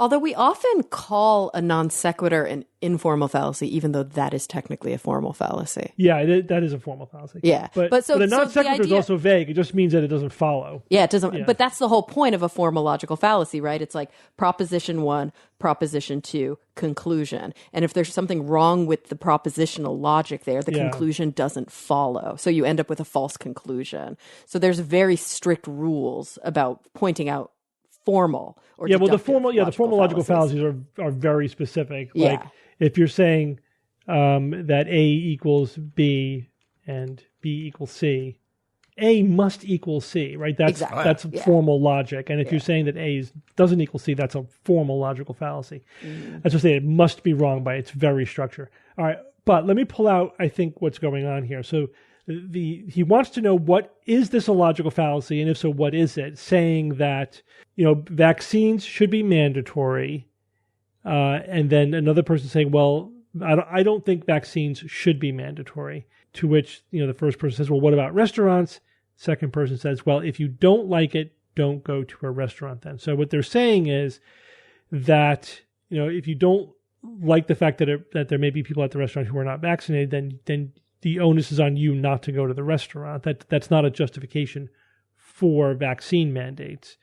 Although we often call a non sequitur an informal fallacy, even though that is technically a formal fallacy. Yeah, that is a formal fallacy. Yeah. But a non sequitur is also vague. It just means that it doesn't follow. Yeah, it doesn't. Yeah. But that's the whole point of a formal logical fallacy, right? It's like proposition 1, proposition 2, conclusion. And if there's something wrong with the propositional logic there, the conclusion doesn't follow. So you end up with a false conclusion. So there's very strict rules about pointing out formal or the formal logical fallacies are very specific. Yeah. Like if you're saying that A equals B and B equals C, A must equal C, right? That's formal logic. And if you're saying that A doesn't equal C, that's a formal logical fallacy. That's just saying it must be wrong by its very structure. All right, but let me pull out, I think, what's going on here. So he wants to know, what is this a logical fallacy, and if so, what is it? Saying that vaccines should be mandatory, and then another person saying, well, I don't think vaccines should be mandatory. To which the first person says, well, what about restaurants? Second person says, well, if you don't like it, don't go to a restaurant then. So what they're saying is that if you don't like the fact that there may be people at the restaurant who are not vaccinated, then the onus is on you not to go to the restaurant. That's not a justification for vaccine mandates.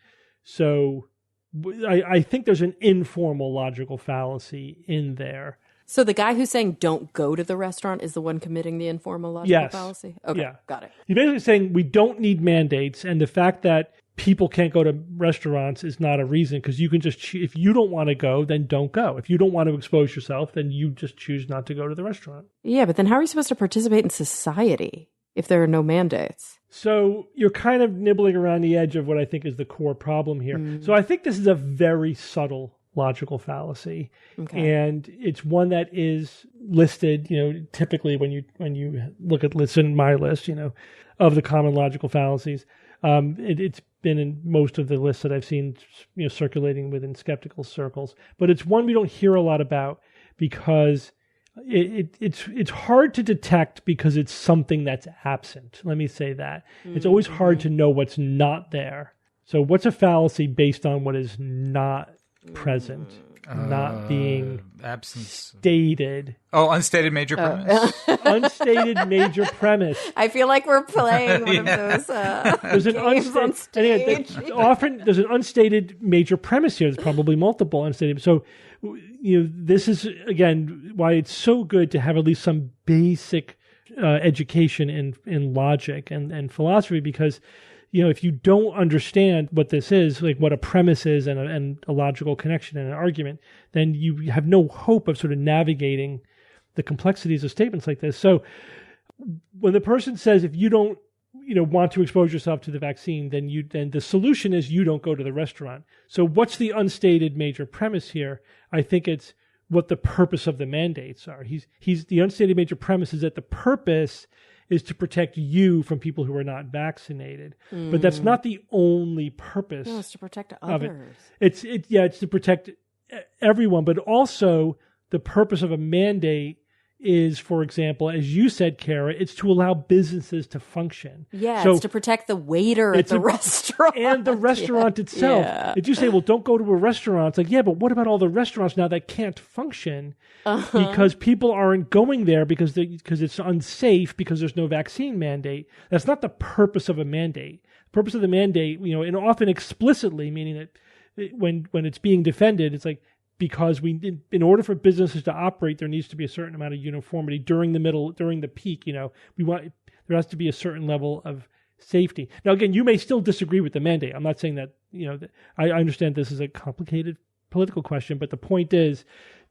So I think there's an informal logical fallacy in there. So the guy who's saying don't go to the restaurant is the one committing the informal logical fallacy? Okay, got it. He's basically saying we don't need mandates, and the fact that people can't go to restaurants is not a reason, because you can just if you don't want to go, then don't go. If you don't want to expose yourself, then you just choose not to go to the restaurant. Yeah, but then how are you supposed to participate in society if there are no mandates? So you're kind of nibbling around the edge of what I think is the core problem here. So I think this is a very subtle logical fallacy, and it's one that is listed. Typically when you look at my list, of the common logical fallacies, it's been in most of the lists that I've seen, circulating within skeptical circles. But it's one we don't hear a lot about because it's hard to detect, because it's something that's absent. Let me say that. It's always hard to know what's not there. So what's a fallacy based on what is not present, not being stated? Oh, unstated major premise. Unstated major premise. I feel like we're playing one of those games on stage. Often there's an unstated major premise here. There's probably multiple unstated. So, this is, again, why it's so good to have at least some basic education in logic and philosophy, because if you don't understand what this is, like what a premise is and a logical connection and an argument, then you have no hope of sort of navigating the complexities of statements like this. So when the person says, if you don't want to expose yourself to the vaccine, then the solution is you don't go to the restaurant. So what's the unstated major premise here? I think it's what the purpose of the mandates are. He's the unstated major premise is that the purpose is to protect you from people who are not vaccinated. But that's not the only purpose. No, it's to protect others. It's to protect everyone, but also the purpose of a mandate is, for example, as you said, Kara, it's to allow businesses to function. Yeah, so it's to protect the waiter at the restaurant. And the restaurant itself. Yeah. If you say, well, don't go to a restaurant, it's like, yeah, but what about all the restaurants now that can't function because people aren't going there because it's unsafe because there's no vaccine mandate? That's not the purpose of a mandate. The purpose of the mandate, and often explicitly, meaning that when it's being defended, it's like, because in order for businesses to operate, there needs to be a certain amount of uniformity during the peak. There has to be a certain level of safety. Now, again, you may still disagree with the mandate. I'm not saying that, I understand this is a complicated political question, but the point is,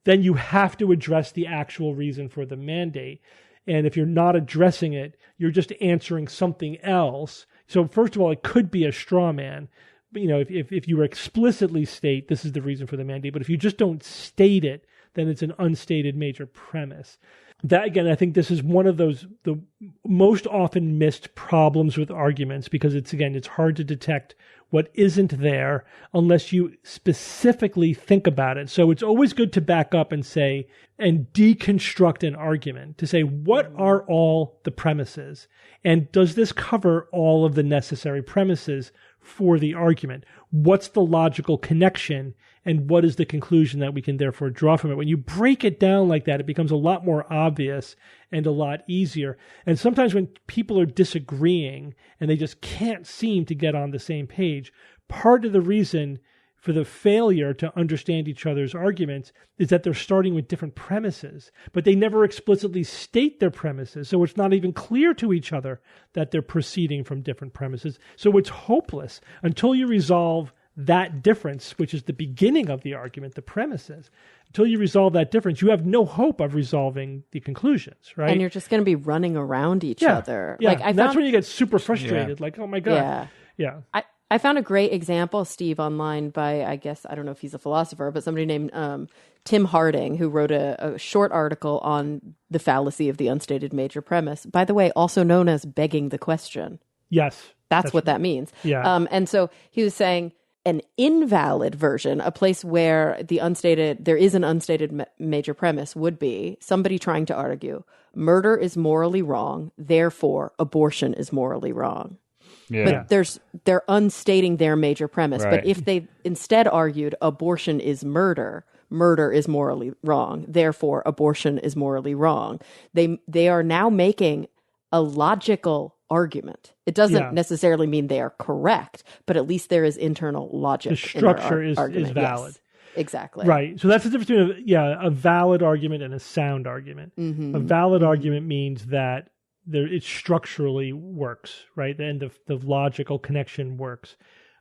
then you have to address the actual reason for the mandate. And if you're not addressing it, you're just answering something else. So first of all, it could be a straw man. If you explicitly state this is the reason for the mandate, but if you just don't state it, then it's an unstated major premise. That, again, I think this is one of the most often missed problems with arguments, because it's hard to detect what isn't there unless you specifically think about it. So it's always good to back up and say, and deconstruct an argument to say, what are all the premises? And does this cover all of the necessary premises for the argument? What's the logical connection, and what is the conclusion that we can therefore draw from it? When you break it down like that, it becomes a lot more obvious and a lot easier. And sometimes when people are disagreeing and they just can't seem to get on the same page, part of the reason for the failure to understand each other's arguments is that they're starting with different premises, but they never explicitly state their premises. So it's not even clear to each other that they're proceeding from different premises. So it's hopeless until you resolve that difference, which is the beginning of the argument, the premises. Until you resolve that difference, you have no hope of resolving the conclusions, right? And you're just going to be running around each other. Yeah, that's when you get super frustrated. Like, oh my God. Yeah. I found a great example, Steve, online by, I don't know if he's a philosopher, but somebody named Tim Harding, who wrote a short article on the fallacy of the unstated major premise. By the way, also known as begging the question. Yes. That's what that means. Yeah. And so he was saying an invalid version, a place where there is an unstated major premise, would be somebody trying to argue, murder is morally wrong, therefore abortion is morally wrong. Yeah. But they're unstating their major premise. Right. But if they instead argued abortion is murder is morally wrong, therefore abortion is morally wrong, they are now making a logical argument. It doesn't necessarily mean they are correct, but at least there is internal logic. The structure is valid. Yes, exactly. Right. So that's the difference between a valid argument and a sound argument. Mm-hmm. A valid argument means that it structurally works, right? And the logical connection works.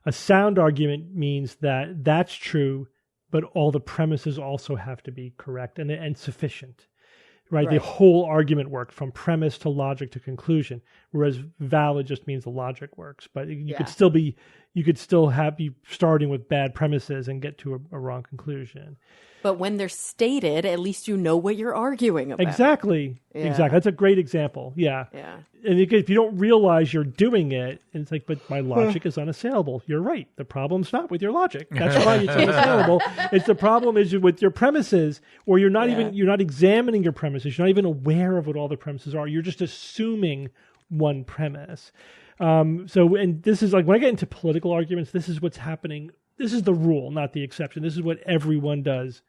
A sound argument means that that's true, but all the premises also have to be correct and sufficient, right? The whole argument worked from premise to logic to conclusion, whereas valid just means the logic works. But you could still be starting with bad premises and get to a wrong conclusion. But when they're stated, at least you know what you're arguing about. Exactly. Yeah. Exactly. That's a great example. Yeah. Yeah. And if you don't realize you're doing it, and it's like, but my logic is unassailable. You're right. The problem's not with your logic. That's why it's unassailable. The problem is with your premises, or you're not examining your premises. You're not even aware of what all the premises are. You're just assuming one premise. And this is like, when I get into political arguments, this is what's happening. This is the rule, not the exception. This is what everyone does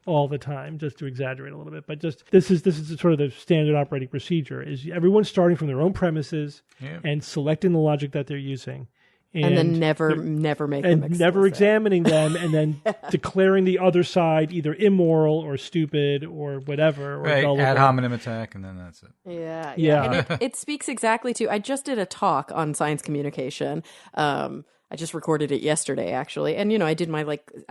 all the time, just to exaggerate a little bit. But just this is sort of the standard operating procedure, is everyone's starting from their own premises and selecting the logic that they're using. And then never make them explicit. And never examining them, and then declaring the other side either immoral or stupid or whatever. Or right, ad hominem attack, and then that's it. Yeah. And it speaks exactly to, I just did a talk on science communication. I just recorded it yesterday, actually. And, I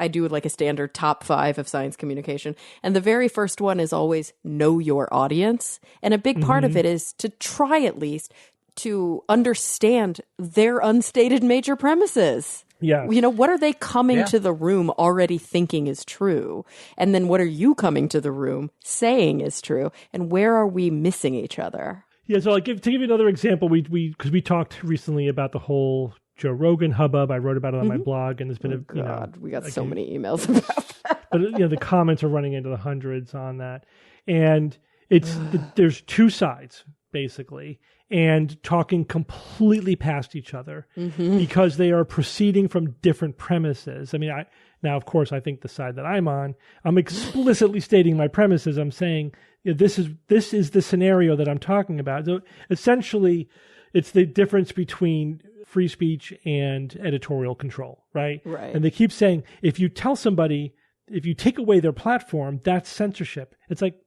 do a standard top 5 of science communication. And the very first one is always know your audience. And a big part of it is to try at least to understand their unstated major premises. Yeah. What are they coming to the room already thinking is true? And then what are you coming to the room saying is true? And where are we missing each other? Yeah, so to give you another example, because we talked recently about the whole Joe Rogan hubbub. I wrote about it on my blog, and there's been we got so many emails about that. But the comments are running into the hundreds on that. And There's two sides, basically, and talking completely past each other because they are proceeding from different premises. I mean, now, of course, I think the side that I'm on, I'm explicitly stating my premises. I'm saying this is the scenario that I'm talking about. So essentially, it's the difference between free speech and editorial control, right? Right. And they keep saying, if you tell somebody, if you take away their platform, that's censorship. It's like,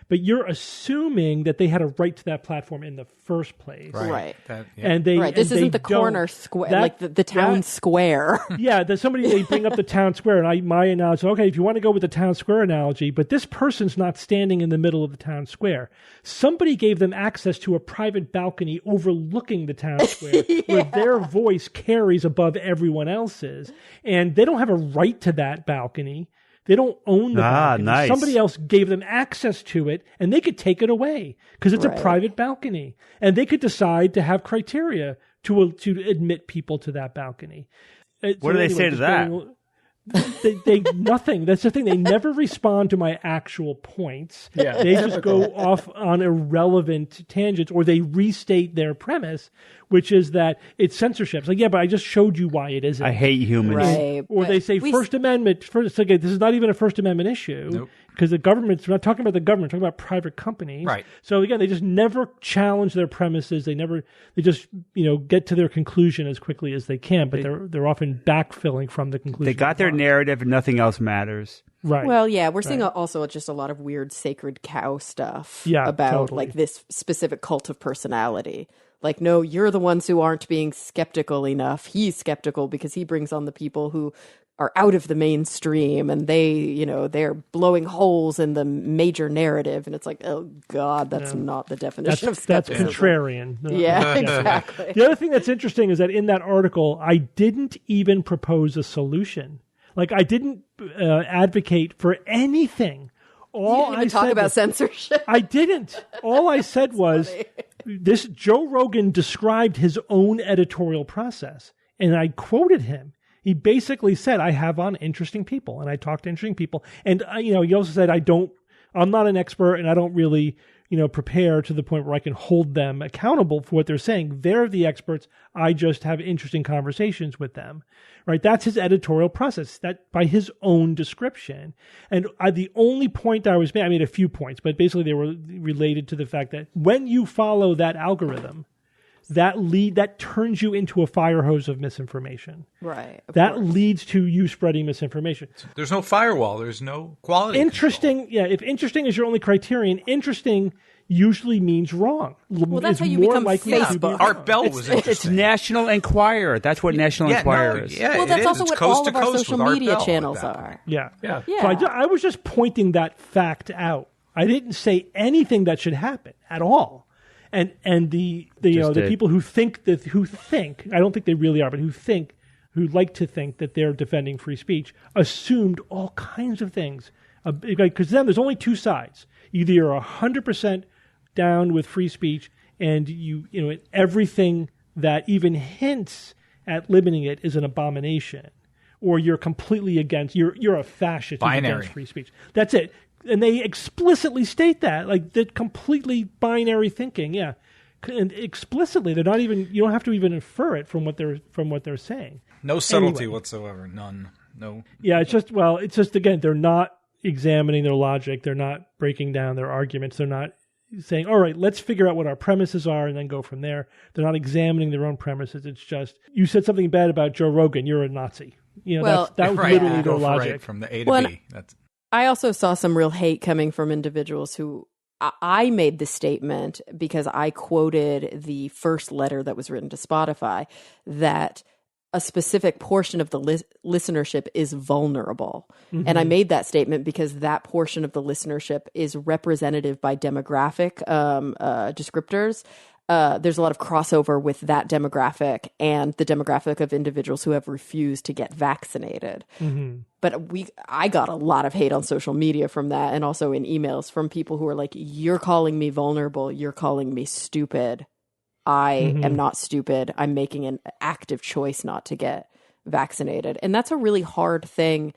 but you're assuming that they had a right to that platform in the first place. Right. And they, right. This isn't the corner square, like the town square. Yeah. That they bring up the town square, and my analogy, okay, if you want to go with the town square analogy, but this person's not standing in the middle of the town square. Somebody gave them access to a private balcony overlooking the town square where their voice carries above everyone else's, and they don't have a right to that balcony. They don't own the balcony. Nice. Somebody else gave them access to it, and they could take it away because it's a private balcony. And they could decide to have criteria to admit people to that balcony. What do they say to that? They nothing. That's the thing. They never respond to my actual points. Yeah, they just go off on irrelevant tangents, or they restate their premise, which is that it's censorship. It's like, yeah, but I just showed you why it isn't. I hate humans. Right. Or they say First Amendment. Okay, this is not even a First Amendment issue because the government's, we're not talking about the government, we're talking about private companies. Right. So again, they just never challenge their premises. They just get to their conclusion as quickly as they can, but they're often backfilling from the conclusion. They got their narrative and nothing else matters. Right. Well, yeah, we're seeing also just a lot of weird sacred cow stuff about like this specific cult of personality. Like, no, you're the ones who aren't being skeptical enough. He's skeptical because he brings on the people who are out of the mainstream, and they're blowing holes in the major narrative. And it's like, oh God, that's not the definition of skepticism. That's contrarian. Yeah, exactly. The other thing that's interesting is that in that article, I didn't even propose a solution. Like, I didn't advocate for anything. You didn't even talk about censorship. I didn't. All I said was, this Joe Rogan described his own editorial process, and I quoted him. He basically said, I have on interesting people, and I talk to interesting people. And, he also said, I'm not an expert, and I don't really, prepare to the point where I can hold them accountable for what they're saying. They're the experts. I just have interesting conversations with them, right? That's his editorial process, that by his own description. And the only point I made a few points, but basically they were related to the fact that when you follow that algorithm, that turns you into a fire hose of misinformation. Right. That leads to you spreading misinformation. There's no firewall. There's no quality Interesting. control. Yeah. If interesting is your only criterion, interesting usually means wrong. Well, that's how you become Facebook. Art Bell was interesting. It's National Enquirer. That's what National Enquirer is. Yeah, well, that's also it's what coast all of to our coast social with media Art Bell channels at that are. Yeah. Yeah. So I was just pointing that fact out. I didn't say anything that should happen at all. And the people who think I don't think they really are, but who like to think that they're defending free speech, assumed all kinds of things. Because then there's only two sides. Either you're 100% down with free speech, and everything that even hints at limiting it is an abomination, or you're completely against. You're a fascist who's against free speech. That's it. And they explicitly state that, like, the completely binary thinking, yeah. And explicitly, they're not even. You don't have to even infer it from what they're saying. No subtlety whatsoever. None. No. Yeah, it's just again, they're not examining their logic. They're not breaking down their arguments. They're not saying, all right, let's figure out what our premises are and then go from there. They're not examining their own premises. It's just, you said something bad about Joe Rogan, you're a Nazi. That was literally their logic. Right, from the A to B. I also saw some real hate coming from individuals who I made this statement because I quoted the first letter that was written to Spotify that a specific portion of the listenership is vulnerable. Mm-hmm. And I made that statement because that portion of the listenership is representative by demographic descriptors. There's a lot of crossover with that demographic and the demographic of individuals who have refused to get vaccinated. Mm-hmm. But I got a lot of hate on social media from that, and also in emails from people who are like, you're calling me vulnerable, you're calling me stupid. I am not stupid. I'm making an active choice not to get vaccinated. And that's a really hard thing.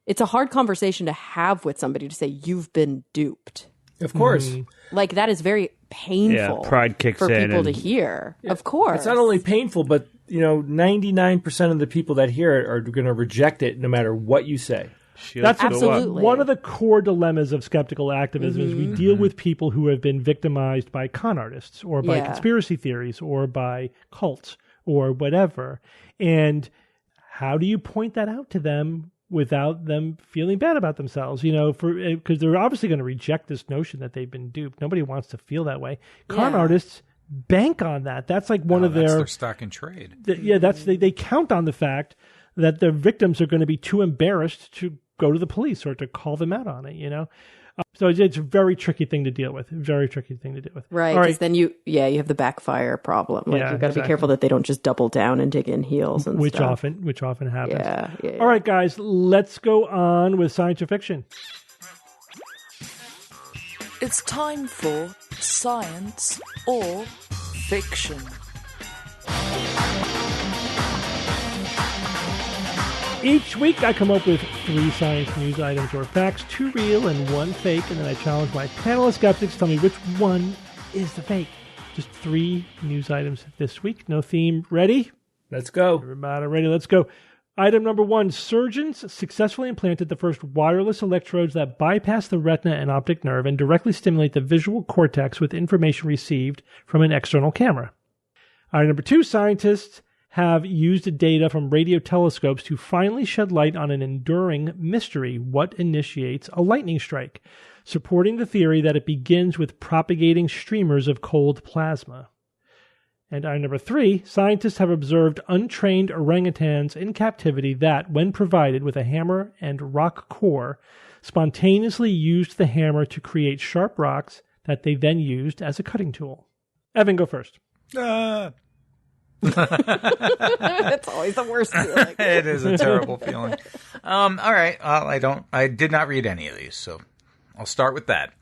It's a hard conversation to have with somebody, to say, you've been duped. Of course. Like, that is very painful pride kicks for in people to and- hear. Of course. It's not only painful, but 99% of the people that hear it are going to reject it no matter what you say. That's Absolutely. one of the core dilemmas of skeptical activism is we deal with people who have been victimized by con artists or by conspiracy theories or by cults or whatever. And how do you point that out to them without them feeling bad about themselves? Because they're obviously going to reject this notion that they've been duped. Nobody wants to feel that way. Con artists bank on that. That's like one of their stock in trade. They count on the fact that the victims are going to be too embarrassed to go to the police or to call them out on it, So it's a very tricky thing to deal with. Very tricky thing to deal with. Right, because then you have the backfire problem. Like, you've got to be careful that they don't just double down and dig in heels and stuff. Which often happens. Yeah. All right, guys, let's go on with science or fiction. It's time for science or fiction. Each week I come up with 3 science news items or facts, 2 real and 1 fake, and then I challenge my panel of skeptics to tell me which one is the fake. Just 3 news items this week. No theme. Ready? Let's go. Everybody ready? Let's go. Item number 1. Surgeons successfully implanted the first wireless electrodes that bypass the retina and optic nerve and directly stimulate the visual cortex with information received from an external camera. Item number 2. Scientists have used data from radio telescopes to finally shed light on an enduring mystery: what initiates a lightning strike, supporting the theory that it begins with propagating streamers of cold plasma. And item number 3, scientists have observed untrained orangutans in captivity that, when provided with a hammer and rock core, spontaneously used the hammer to create sharp rocks that they then used as a cutting tool. Evan, go first. It's always the worst feeling. It is a terrible feeling. All right. I did not read any of these, so I'll start with that.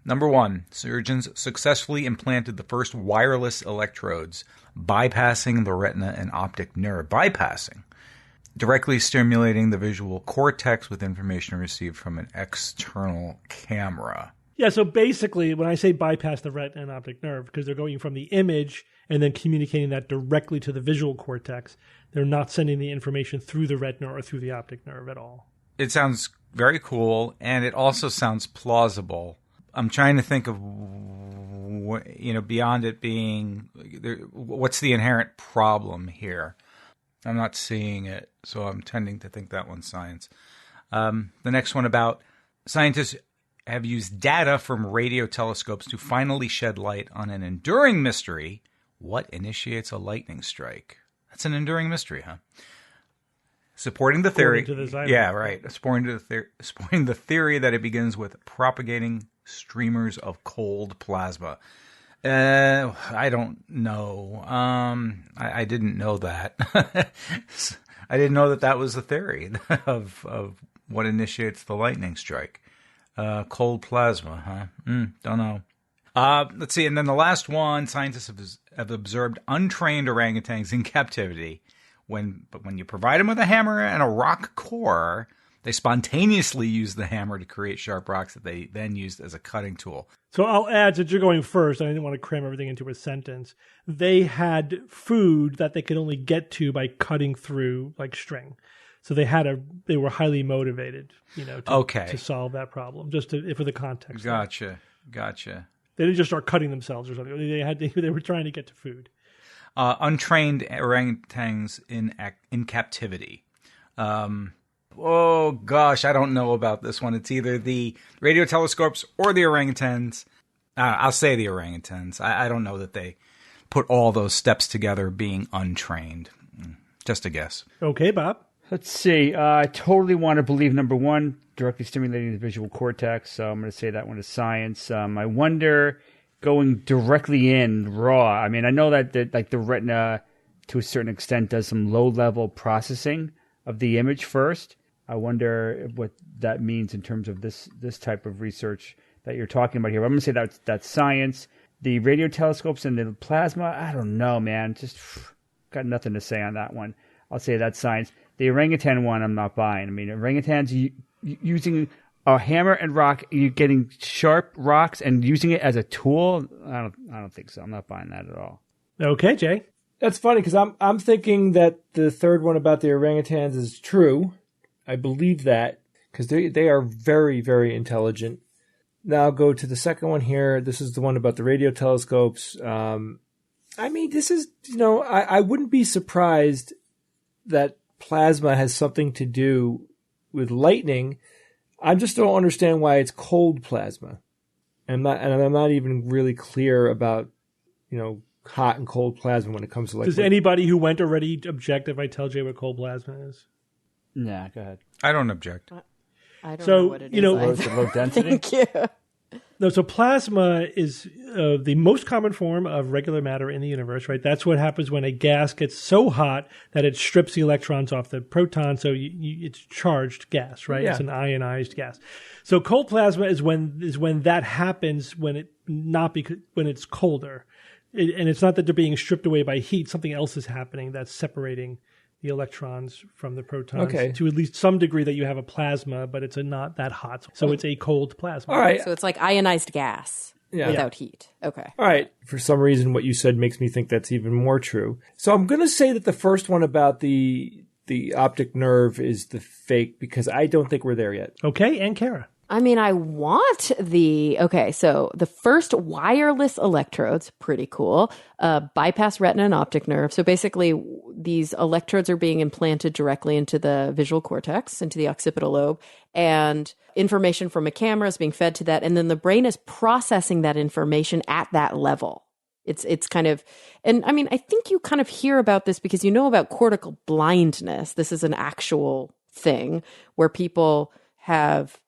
Number 1, surgeons successfully implanted the first wireless electrodes, bypassing the retina and optic nerve. Bypassing. Directly stimulating the visual cortex with information received from an external camera. Yeah, so basically, when I say bypass the retina and optic nerve, because they're going from the image and then communicating that directly to the visual cortex, they're not sending the information through the retina or through the optic nerve at all. It sounds very cool, and it also sounds plausible. I'm trying to think of, beyond it being, what's the inherent problem here? I'm not seeing it, so I'm tending to think that one's science. The next one about scientists have used data from radio telescopes to finally shed light on an enduring mystery. What initiates a lightning strike? That's an enduring mystery, huh? Supporting the theory. Yeah, right. Supporting the theory that it begins with propagating streamers of cold plasma. I don't know. I didn't know that. I didn't know that was the theory of what initiates the lightning strike. Cold plasma, huh? Don't know. Let's see. And then the last one, scientists have observed untrained orangutans in captivity. But when you provide them with a hammer and a rock core, they spontaneously use the hammer to create sharp rocks that they then used as a cutting tool. So I'll add, since you're going first, I didn't want to cram everything into a sentence. They had food that they could only get to by cutting through like string. So they were highly motivated, to solve that problem, for the context. Gotcha. They didn't just start cutting themselves or something. They were trying to get to food. Untrained orangutans in captivity. Oh gosh, I don't know about this one. It's either the radio telescopes or the orangutans. I'll say the orangutans. I don't know that they put all those steps together being untrained. Just a guess. Okay, Bob. Let's see. I totally want to believe number 1, directly stimulating the visual cortex. So I'm going to say that one is science. I wonder, going directly in raw. I mean, I know that the retina, to a certain extent, does some low-level processing of the image first. I wonder what that means in terms of this type of research that you're talking about here. But I'm going to say that's science. The radio telescopes and the plasma, I don't know, man. Just got nothing to say on that one. I'll say that's science. The orangutan one, I'm not buying. I mean, orangutans using a hammer and rock, you're getting sharp rocks and using it as a tool. I don't think so. I'm not buying that at all. Okay, Jay. That's funny because I'm thinking that the third one about the orangutans is true. I believe that because they are very, very intelligent. Now I'll go to the second one here. This is the one about the radio telescopes. I mean, this is, I wouldn't be surprised that plasma has something to do with lightning. I just don't understand why it's cold plasma. And I'm not even really clear about, hot and cold plasma when it comes to Does anybody who went already object if I tell Jay what cold plasma is? Yeah, go ahead. I don't object. I don't know what it is. Low density? Thank you. No, so plasma is the most common form of regular matter in the universe, right? That's what happens when a gas gets so hot that it strips the electrons off the proton, so it's charged gas, right? Yeah. It's an ionized gas. So cold plasma is when that happens when it's colder, and it's not that they're being stripped away by heat. Something else is happening that's separating the electrons from the protons to at least some degree that you have a plasma, but it's not that hot. So it's a cold plasma. All right. So it's like ionized gas without heat. Okay. All right. For some reason, what you said makes me think that's even more true. So I'm going to say that the first one about the optic nerve is the fake because I don't think we're there yet. Okay. And Kara. I mean, I want so the first wireless electrodes, pretty cool, bypass retina and optic nerve. So basically these electrodes are being implanted directly into the visual cortex, into the occipital lobe, and information from a camera is being fed to that. And then the brain is processing that information at that level. It's kind of, and I mean, I think you kind of hear about this because you know about cortical blindness. This is an actual thing where people have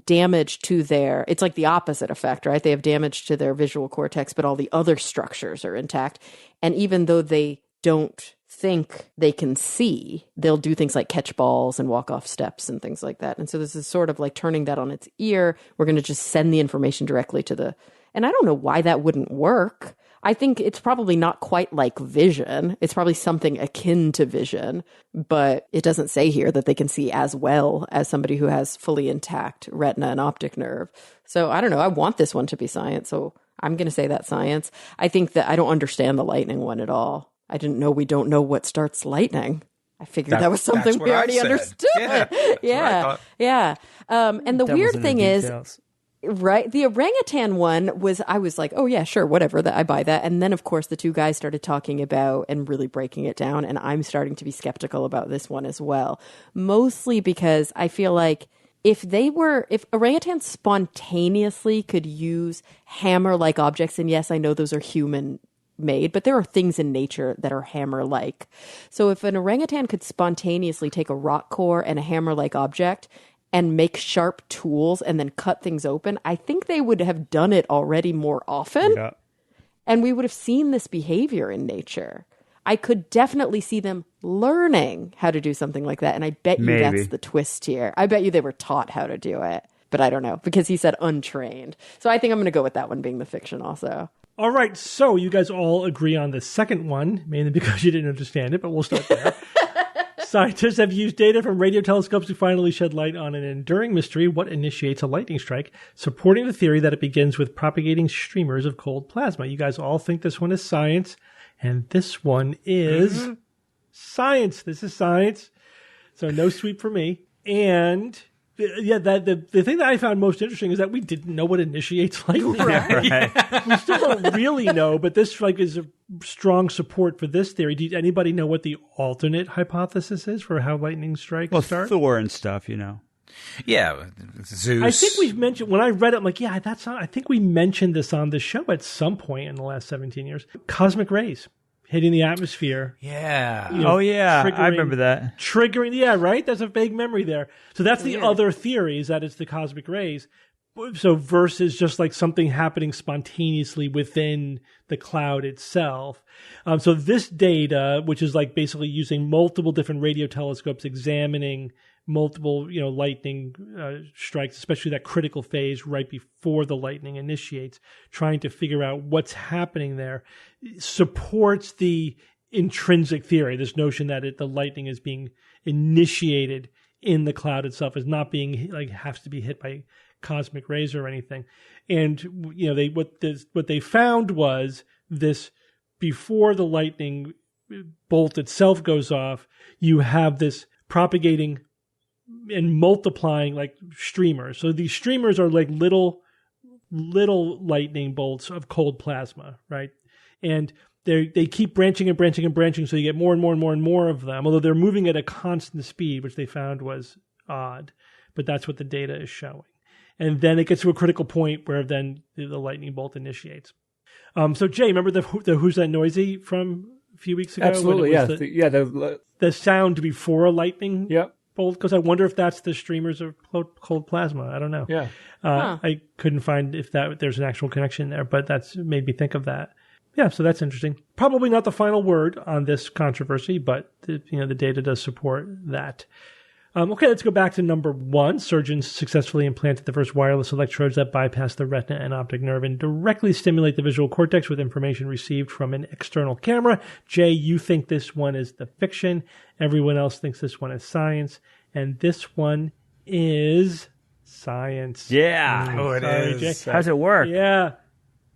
damage to it's like the opposite effect, right? They have damage to their visual cortex, but all the other structures are intact. And even though they don't think they can see, they'll do things like catch balls and walk off steps and things like that. And so this is sort of like turning that on its ear. We're going to just send the information directly to and I don't know why that wouldn't work. I think it's probably not quite like vision. It's probably something akin to vision, but it doesn't say here that they can see as well as somebody who has fully intact retina and optic nerve. So I don't know. I want this one to be science, so I'm going to say that's science. I think that I don't understand the lightning one at all. I didn't know we don't know what starts lightning. I figured that was something we already understood. Yeah. And the weird thing is, right, the orangutan one I was like, oh yeah, sure, whatever, I buy that. And then of course the two guys started talking about and really breaking it down, and I'm starting to be skeptical about this one as well. Mostly because I feel like if orangutans spontaneously could use hammer-like objects, and yes, I know those are human made, but there are things in nature that are hammer-like. So if an orangutan could spontaneously take a rock core and a hammer-like object and make sharp tools and then cut things open, I think they would have done it already more often. Yeah. And we would have seen this behavior in nature. I could definitely see them learning how to do something like that. And I bet you that's the twist here. I bet you they were taught how to do it. But I don't know, because he said untrained. So I think I'm going to go with that one being the fiction also. All right, so you guys all agree on the second one, mainly because you didn't understand it, but we'll start there. Scientists have used data from radio telescopes to finally shed light on an enduring mystery: what initiates a lightning strike, supporting the theory that it begins with propagating streamers of cold plasma. You guys all think this one is science, and this one is science. This is science, so no sweep for me. And the thing that I found most interesting is that we didn't know what initiates lightning. Right. We still don't really know, but this is a strong support for this theory. Did anybody know what the alternate hypothesis is for how lightning strikes start? Thor and stuff, Yeah, Zeus. I think we've mentioned, when I read it, I'm like, yeah, I think we mentioned this on the show at some point in the last 17 years. Cosmic rays hitting the atmosphere. Yeah. I remember that. Right? There's a vague memory there. So that's the other theory, is that it's the cosmic rays. So versus just like something happening spontaneously within the cloud itself. So this data, which is like basically using multiple different radio telescopes, examining multiple, lightning strikes, especially that critical phase right before the lightning initiates, trying to figure out what's happening there, supports the intrinsic theory, this notion that the lightning is being initiated in the cloud itself, is not being like has to be hit by cosmic rays or anything. And what they found was this: before the lightning bolt itself goes off, you have this propagating and multiplying like streamers. So these streamers are like little lightning bolts of cold plasma, right? And they keep branching and branching and branching, so you get more and more and more and more of them, although they're moving at a constant speed, which they found was odd. But that's what the data is showing. And then it gets to a critical point where then the lightning bolt initiates. So Jay, remember the Who's That Noisy from a few weeks ago? Absolutely, yeah. The sound before a lightning bolt, because I wonder if that's the streamers of cold plasma. I don't know. Yeah. I couldn't find if there's an actual connection there, but that's made me think of that. Yeah, so that's interesting. Probably not the final word on this controversy, but the data does support that. Okay, let's go back to number 1. Surgeons successfully implanted the first wireless electrodes that bypass the retina and optic nerve and directly stimulate the visual cortex with information received from an external camera. Jay, you think this one is the fiction. Everyone else thinks this one is science. And this one is science. Yeah. It is. Jay. How's it work? Yeah.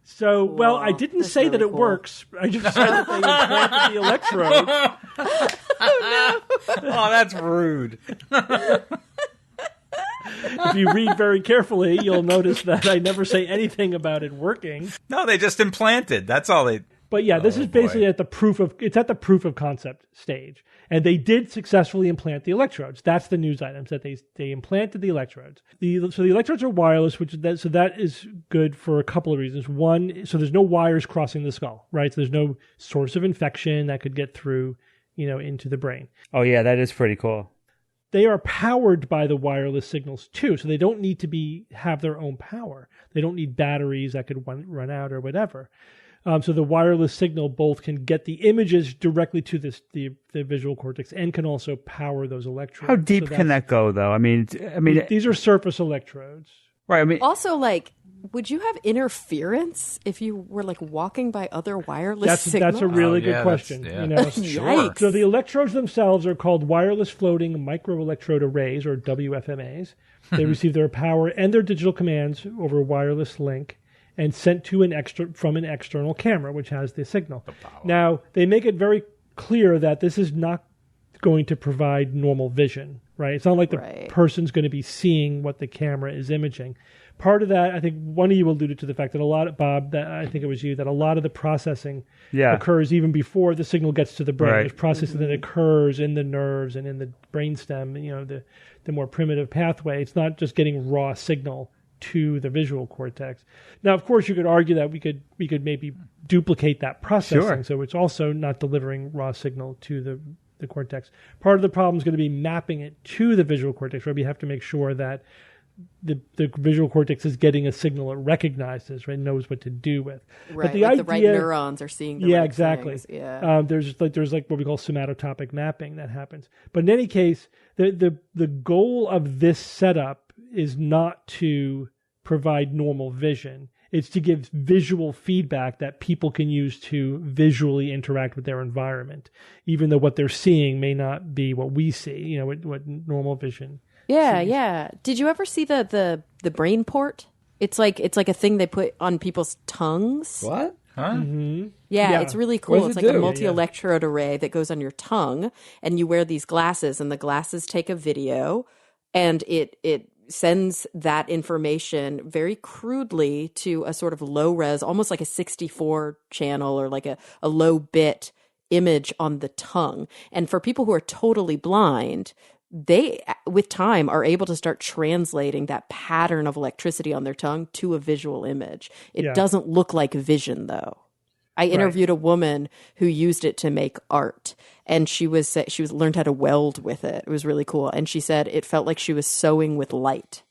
So, Cool. well, I didn't That's say really that it cool. works. I just said that they implanted the electrodes. Oh, that's rude. If you read very carefully, you'll notice that I never say anything about it working. No, they just implanted. That's all they... But yeah, this is basically at the proof of concept stage. And they did successfully implant the electrodes. That's the news items, that they implanted the electrodes. So the electrodes are wireless, so that is good for a couple of reasons. One, so there's no wires crossing the skull, right? So there's no source of infection that could get through, into the brain. Oh yeah, that is pretty cool. They are powered by the wireless signals too, so they don't need to have their own power. They don't need batteries that could run out or whatever. So the wireless signal both can get the images directly to the visual cortex and can also power those electrodes. How deep can that go, though? I mean, these are surface electrodes. Right. I mean, Also, would you have interference if you were walking by other wireless signals? That's a really good question. Yikes. So the electrodes themselves are called wireless floating microelectrode arrays, or WFMAs. They receive their power and their digital commands over a wireless link and sent to from an external camera, which has the signal. Now, they make it very clear that this is not going to provide normal vision, right? It's not like the person's going to be seeing what the camera is imaging. Part of that, I think one of you alluded to the fact that Bob, that I think it was you, that a lot of the processing occurs even before the signal gets to the brain. There's processing that occurs in the nerves and in the brainstem, the more primitive pathway. It's not just getting raw signal to the visual cortex. Now, of course, you could argue that we could maybe duplicate that processing, so it's also not delivering raw signal to the cortex. Part of the problem is going to be mapping it to the visual cortex, where we have to make sure that the visual cortex is getting a signal it recognizes, right, knows what to do with. Right, but the the right neurons are seeing the right exactly. things. Yeah, there's what we call somatotopic mapping that happens. But in any case, the goal of this setup is not to provide normal vision. It's to give visual feedback that people can use to visually interact with their environment, even though what they're seeing may not be what we see, what normal vision sees. Yeah. Did you ever see the brain port? It's like a thing they put on people's tongues. What? Huh? Mm-hmm. Yeah, it's really cool. It's like do? a multi-electrode array that goes on your tongue, and you wear these glasses, and the glasses take a video, and it sends that information very crudely to a sort of low res, almost like a 64 channel or like a low bit image on the tongue. And for people who are totally blind, they, with time, are able to start translating that pattern of electricity on their tongue to a visual image. It doesn't look like vision, though. I interviewed a woman who used it to make art, and she learned how to weld with it. It was really cool. And she said it felt like she was sewing with light.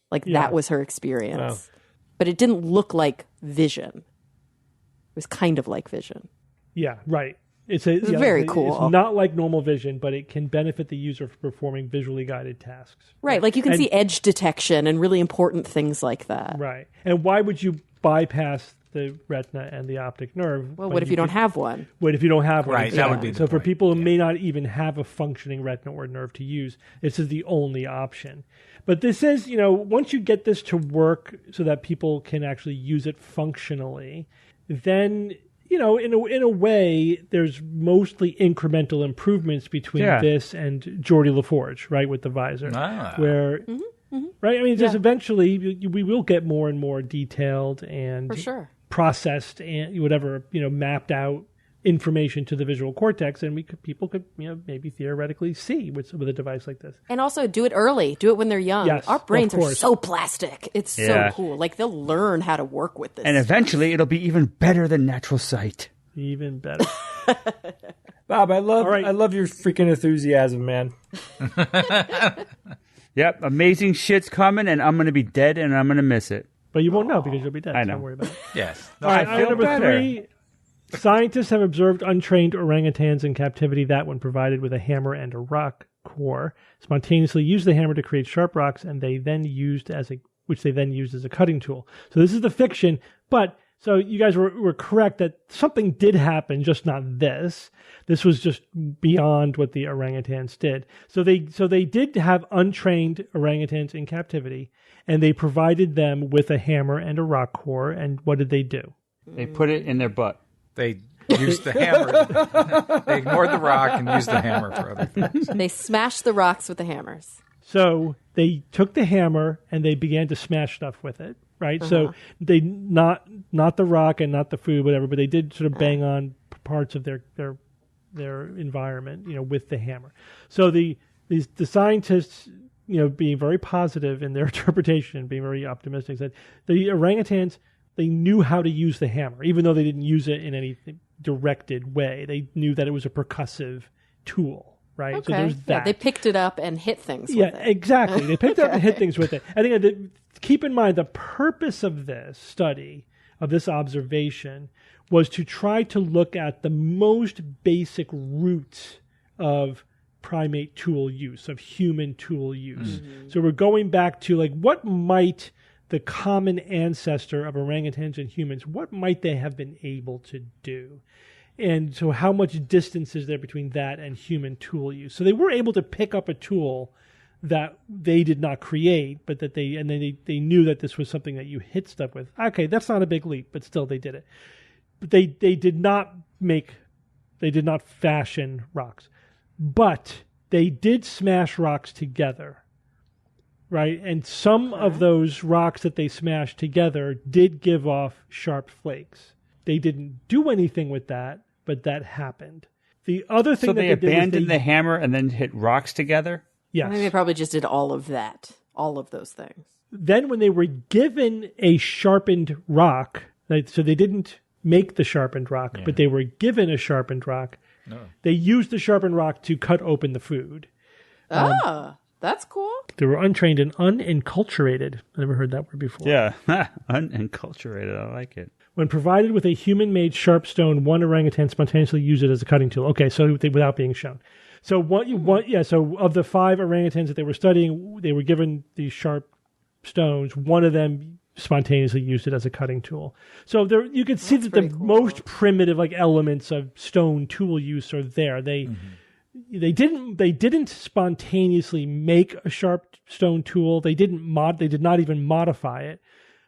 That was her experience. Wow. But it didn't look like vision. It was kind of like vision. Yeah, right. It's very cool. It's not like normal vision, but it can benefit the user for performing visually guided tasks. Right, like you can see edge detection and really important things like that. Right. And why would you bypass the retina and the optic nerve. Well, what if you don't have one? What if you don't have one? Right, Exactly. that would be the So for point. people who may not even have a functioning retina or nerve to use, this is the only option. But this is, once you get this to work so that people can actually use it functionally, then, in a way, there's mostly incremental improvements between this and Geordie LaForge, right, with the visor. Where, right, I mean, just eventually we will get more and more detailed and For sure. processed and whatever, mapped out information to the visual cortex, and people could maybe theoretically see with a device like this. And also do it early. Do it when they're young. Yes, Our brains of are course. so plastic. It's so cool. Like they'll learn how to work with this. And eventually it'll be even better than natural sight. Even better. Bob, I love your freaking enthusiasm, man. Yep, amazing shit's coming, and I'm going to be dead, and I'm going to miss it. But you won't know because you'll be dead. I So know. don't worry about it. Yes. All right, I feel number better. 3. Scientists have observed untrained orangutans in captivity that, when provided with a hammer and a rock core, spontaneously used the hammer to create sharp rocks, and which they then used as a cutting tool. So this is the fiction, but so you guys were correct that something did happen, just not this. This was just beyond what the orangutans did. So they did have untrained orangutans in captivity, and they provided them with a hammer and a rock core. And what did they do? They put it in their butt. They used the hammer. They ignored the rock and used the hammer for other things. They smashed the rocks with the hammers. So they took the hammer and they began to smash stuff with it, right? So they not the rock and not the food, whatever, but they did sort of bang on parts of their environment, with the hammer. So the scientists, being very positive in their interpretation, being very optimistic, said the orangutans, they knew how to use the hammer, even though they didn't use it in any directed way. They knew that it was a percussive tool, right? Okay. So there's that. Yeah, they picked it up and hit things with it. Exactly. They picked it up and hit things with it. I think keep in mind the purpose of this study, of this observation, was to try to look at the most basic roots of primate tool use, of human tool use. So we're going back to what might the common ancestor of orangutans and humans, what might they have been able to do? And so how much distance is there between that and human tool use? So they were able to pick up a tool that they did not create, but that they knew that this was something that you hit stuff with. Okay, that's not a big leap, but still they did it. But they did not fashion rocks. But they did smash rocks together. Right, and some of those rocks that they smashed together did give off sharp flakes. They didn't do anything with that, but that happened. The other thing So that they did was abandoned the hammer and then hit rocks together? yes. I think they probably just did all of that, all of those things. Then when they were given a sharpened rock, so they didn't make the sharpened rock, but they were given a sharpened rock, they used the sharpened rock to cut open the food. That's cool. They were untrained and unenculturated. I never heard that word before. Yeah, unenculturated. I like it. When provided with a human-made sharp stone, one orangutan spontaneously used it as a cutting tool. Okay, so without being shown. So so of the 5 orangutans that they were studying, they were given these sharp stones. One of them spontaneously used it as a cutting tool. So there, you could see that the most primitive elements of stone tool use are there. They didn't spontaneously make a sharp stone tool. They did not even modify it,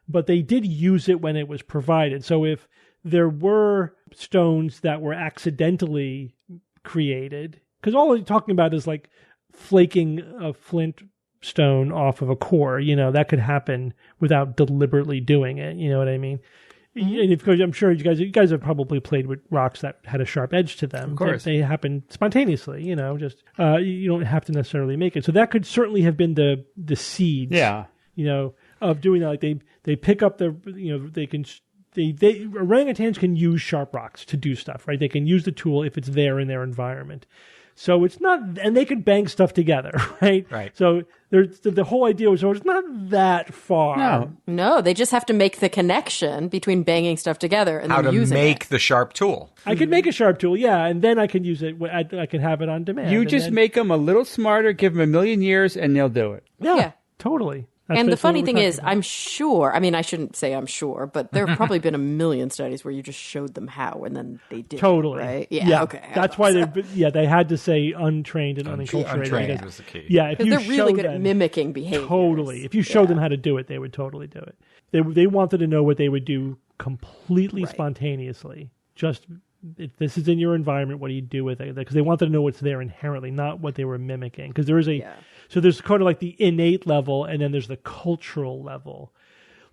but they did use it when it was provided. So if there were stones that were accidentally created, because all you're talking about is flaking a flint stone off of a core, that could happen without deliberately doing it. You know what I mean? And because I'm sure you guys have probably played with rocks that had a sharp edge to them. Of course. They happen spontaneously, just you don't have to necessarily make it. So that could certainly have been the seeds, of doing that. They pick up orangutans can use sharp rocks to do stuff, right? They can use the tool if it's there in their environment. So it's not, and they could bang stuff together, right? Right. So the whole idea was, it's not that far. No, they just have to make the connection between banging stuff together and How then to using make it. the sharp tool. I could make a sharp tool, and then I can use it. I can have it on demand. You just make them a little smarter, give them 1,000,000 years, and they'll do it. Yeah, totally. And the funny thing is, I'm sure, I mean, I shouldn't say I'm sure, but there have probably been a million studies where you just showed them how and then they did. Totally. Right? Yeah, okay. That's why they had to say untrained and unenculturated. Untrained was the key. Yeah, if you they're really good them, at mimicking behavior. Totally. If you showed them how to do it, they would totally do it. They wanted to know what they would do completely spontaneously. Just, if this is in your environment, what do you do with it? Because they wanted to know what's there inherently, not what they were mimicking. Because there is so there's kind of like the innate level, and then there's the cultural level.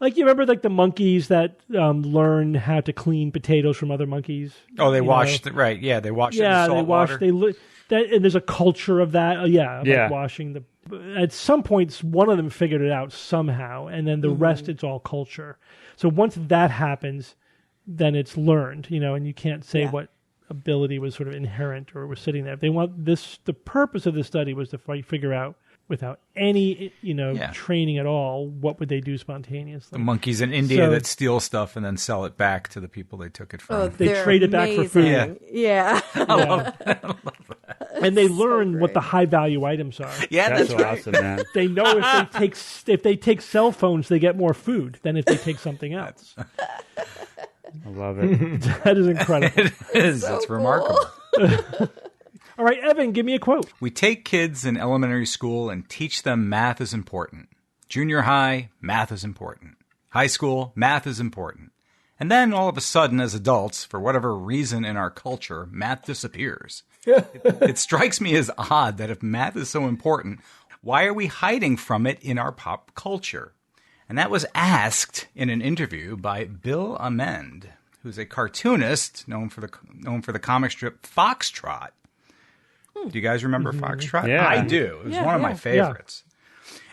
Like, you remember like the monkeys that learn how to clean potatoes from other monkeys? Oh, they washed it, right. Yeah, they washed it in salt water. And there's a culture of that. Like washing the... At some points, one of them figured it out somehow, and then the rest, it's all culture. So once that happens, then it's learned, and you can't say what ability was sort of inherent or was sitting there. They want this... The purpose of this study was to figure out, without any, training at all, what would they do spontaneously? The monkeys in India that steal stuff and then sell it back to the people they took it from. Oh, they trade it back for food. Yeah. I love that. And they learn what the high value items are. Yeah, that's right. Awesome, man. They know if they take cell phones, they get more food than if they take something else. I love it. That is incredible. It is. That's remarkable. All right, Evan, give me a quote. We take kids in elementary school and teach them math is important. Junior high, math is important. High school, math is important. And then all of a sudden, as adults, for whatever reason in our culture, math disappears. It strikes me as odd that if math is so important, why are we hiding from it in our pop culture? And that was asked in an interview by Bill Amend, who's a cartoonist known for the comic strip Foxtrot. Do you guys remember Foxtrot? Yeah. I do. It was one of my favorites. Yeah.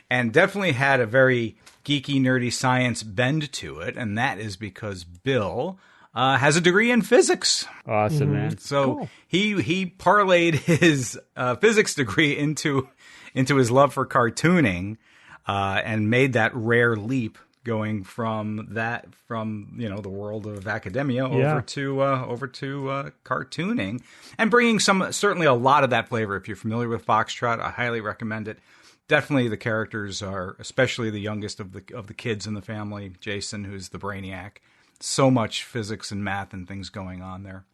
And definitely had a very geeky, nerdy science bend to it, and that is because Bill has a degree in physics. Awesome, man. So he parlayed his physics degree into his love for cartooning and made that rare leap going from the world of academia over to cartooning, and bringing certainly a lot of that flavor. If you're familiar with Foxtrot, I highly recommend it. Definitely the characters are, especially the youngest of the kids in the family, Jason, who's the brainiac. So much physics and math and things going on there.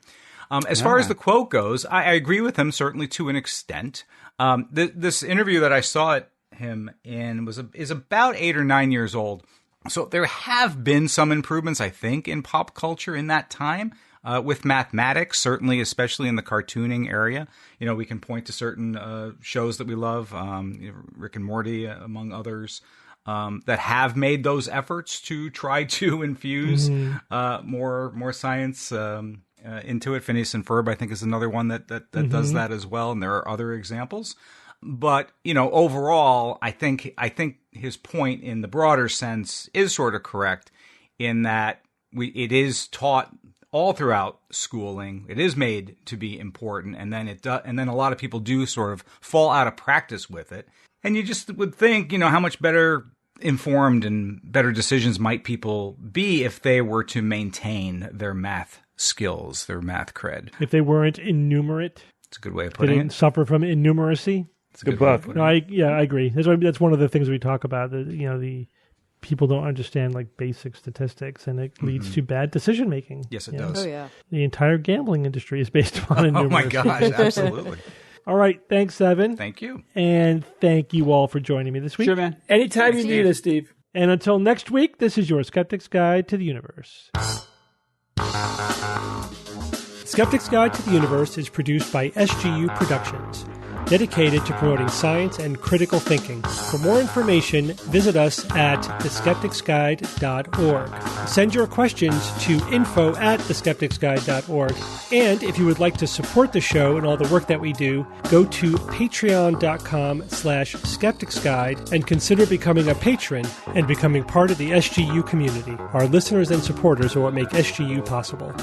As far as the quote goes, I agree with him certainly to an extent. This interview that I saw him in is about 8 or 9 years old. So there have been some improvements, I think, in pop culture in that time with mathematics, certainly, especially in the cartooning area. We can point to certain shows that we love, Rick and Morty, among others, that have made those efforts to try to infuse more science into it. Phineas and Ferb, I think, is another one that does that as well, and there are other examples. But, overall, I think his point in the broader sense is sort of correct in that it is taught all throughout schooling. It is made to be important, and then a lot of people do sort of fall out of practice with it. And you just would think, how much better informed and better decisions might people be if they were to maintain their math skills, their math cred. If they weren't innumerate. It's a good way of putting it. They didn't suffer from innumeracy. It's a good book. No, I agree. That's one of the things we talk about. The people don't understand like basic statistics, and it leads to bad decision making. Yes, it does. Oh yeah. The entire gambling industry is based upon innumeracy. Oh my gosh, absolutely. All right, thanks, Evan. Thank you, and thank you all for joining me this week. Sure, man. Anytime you need us, Steve. And until next week, this is your Skeptic's Guide to the Universe. Skeptic's Guide to the Universe is produced by SGU Productions, dedicated to promoting science and critical thinking. For more information, visit us at theskepticsguide.org. Send your questions to info@theskepticsguide.org. And if you would like to support the show and all the work that we do, go to patreon.com/skepticsguide and consider becoming a patron and becoming part of the SGU community. Our listeners and supporters are what make SGU possible.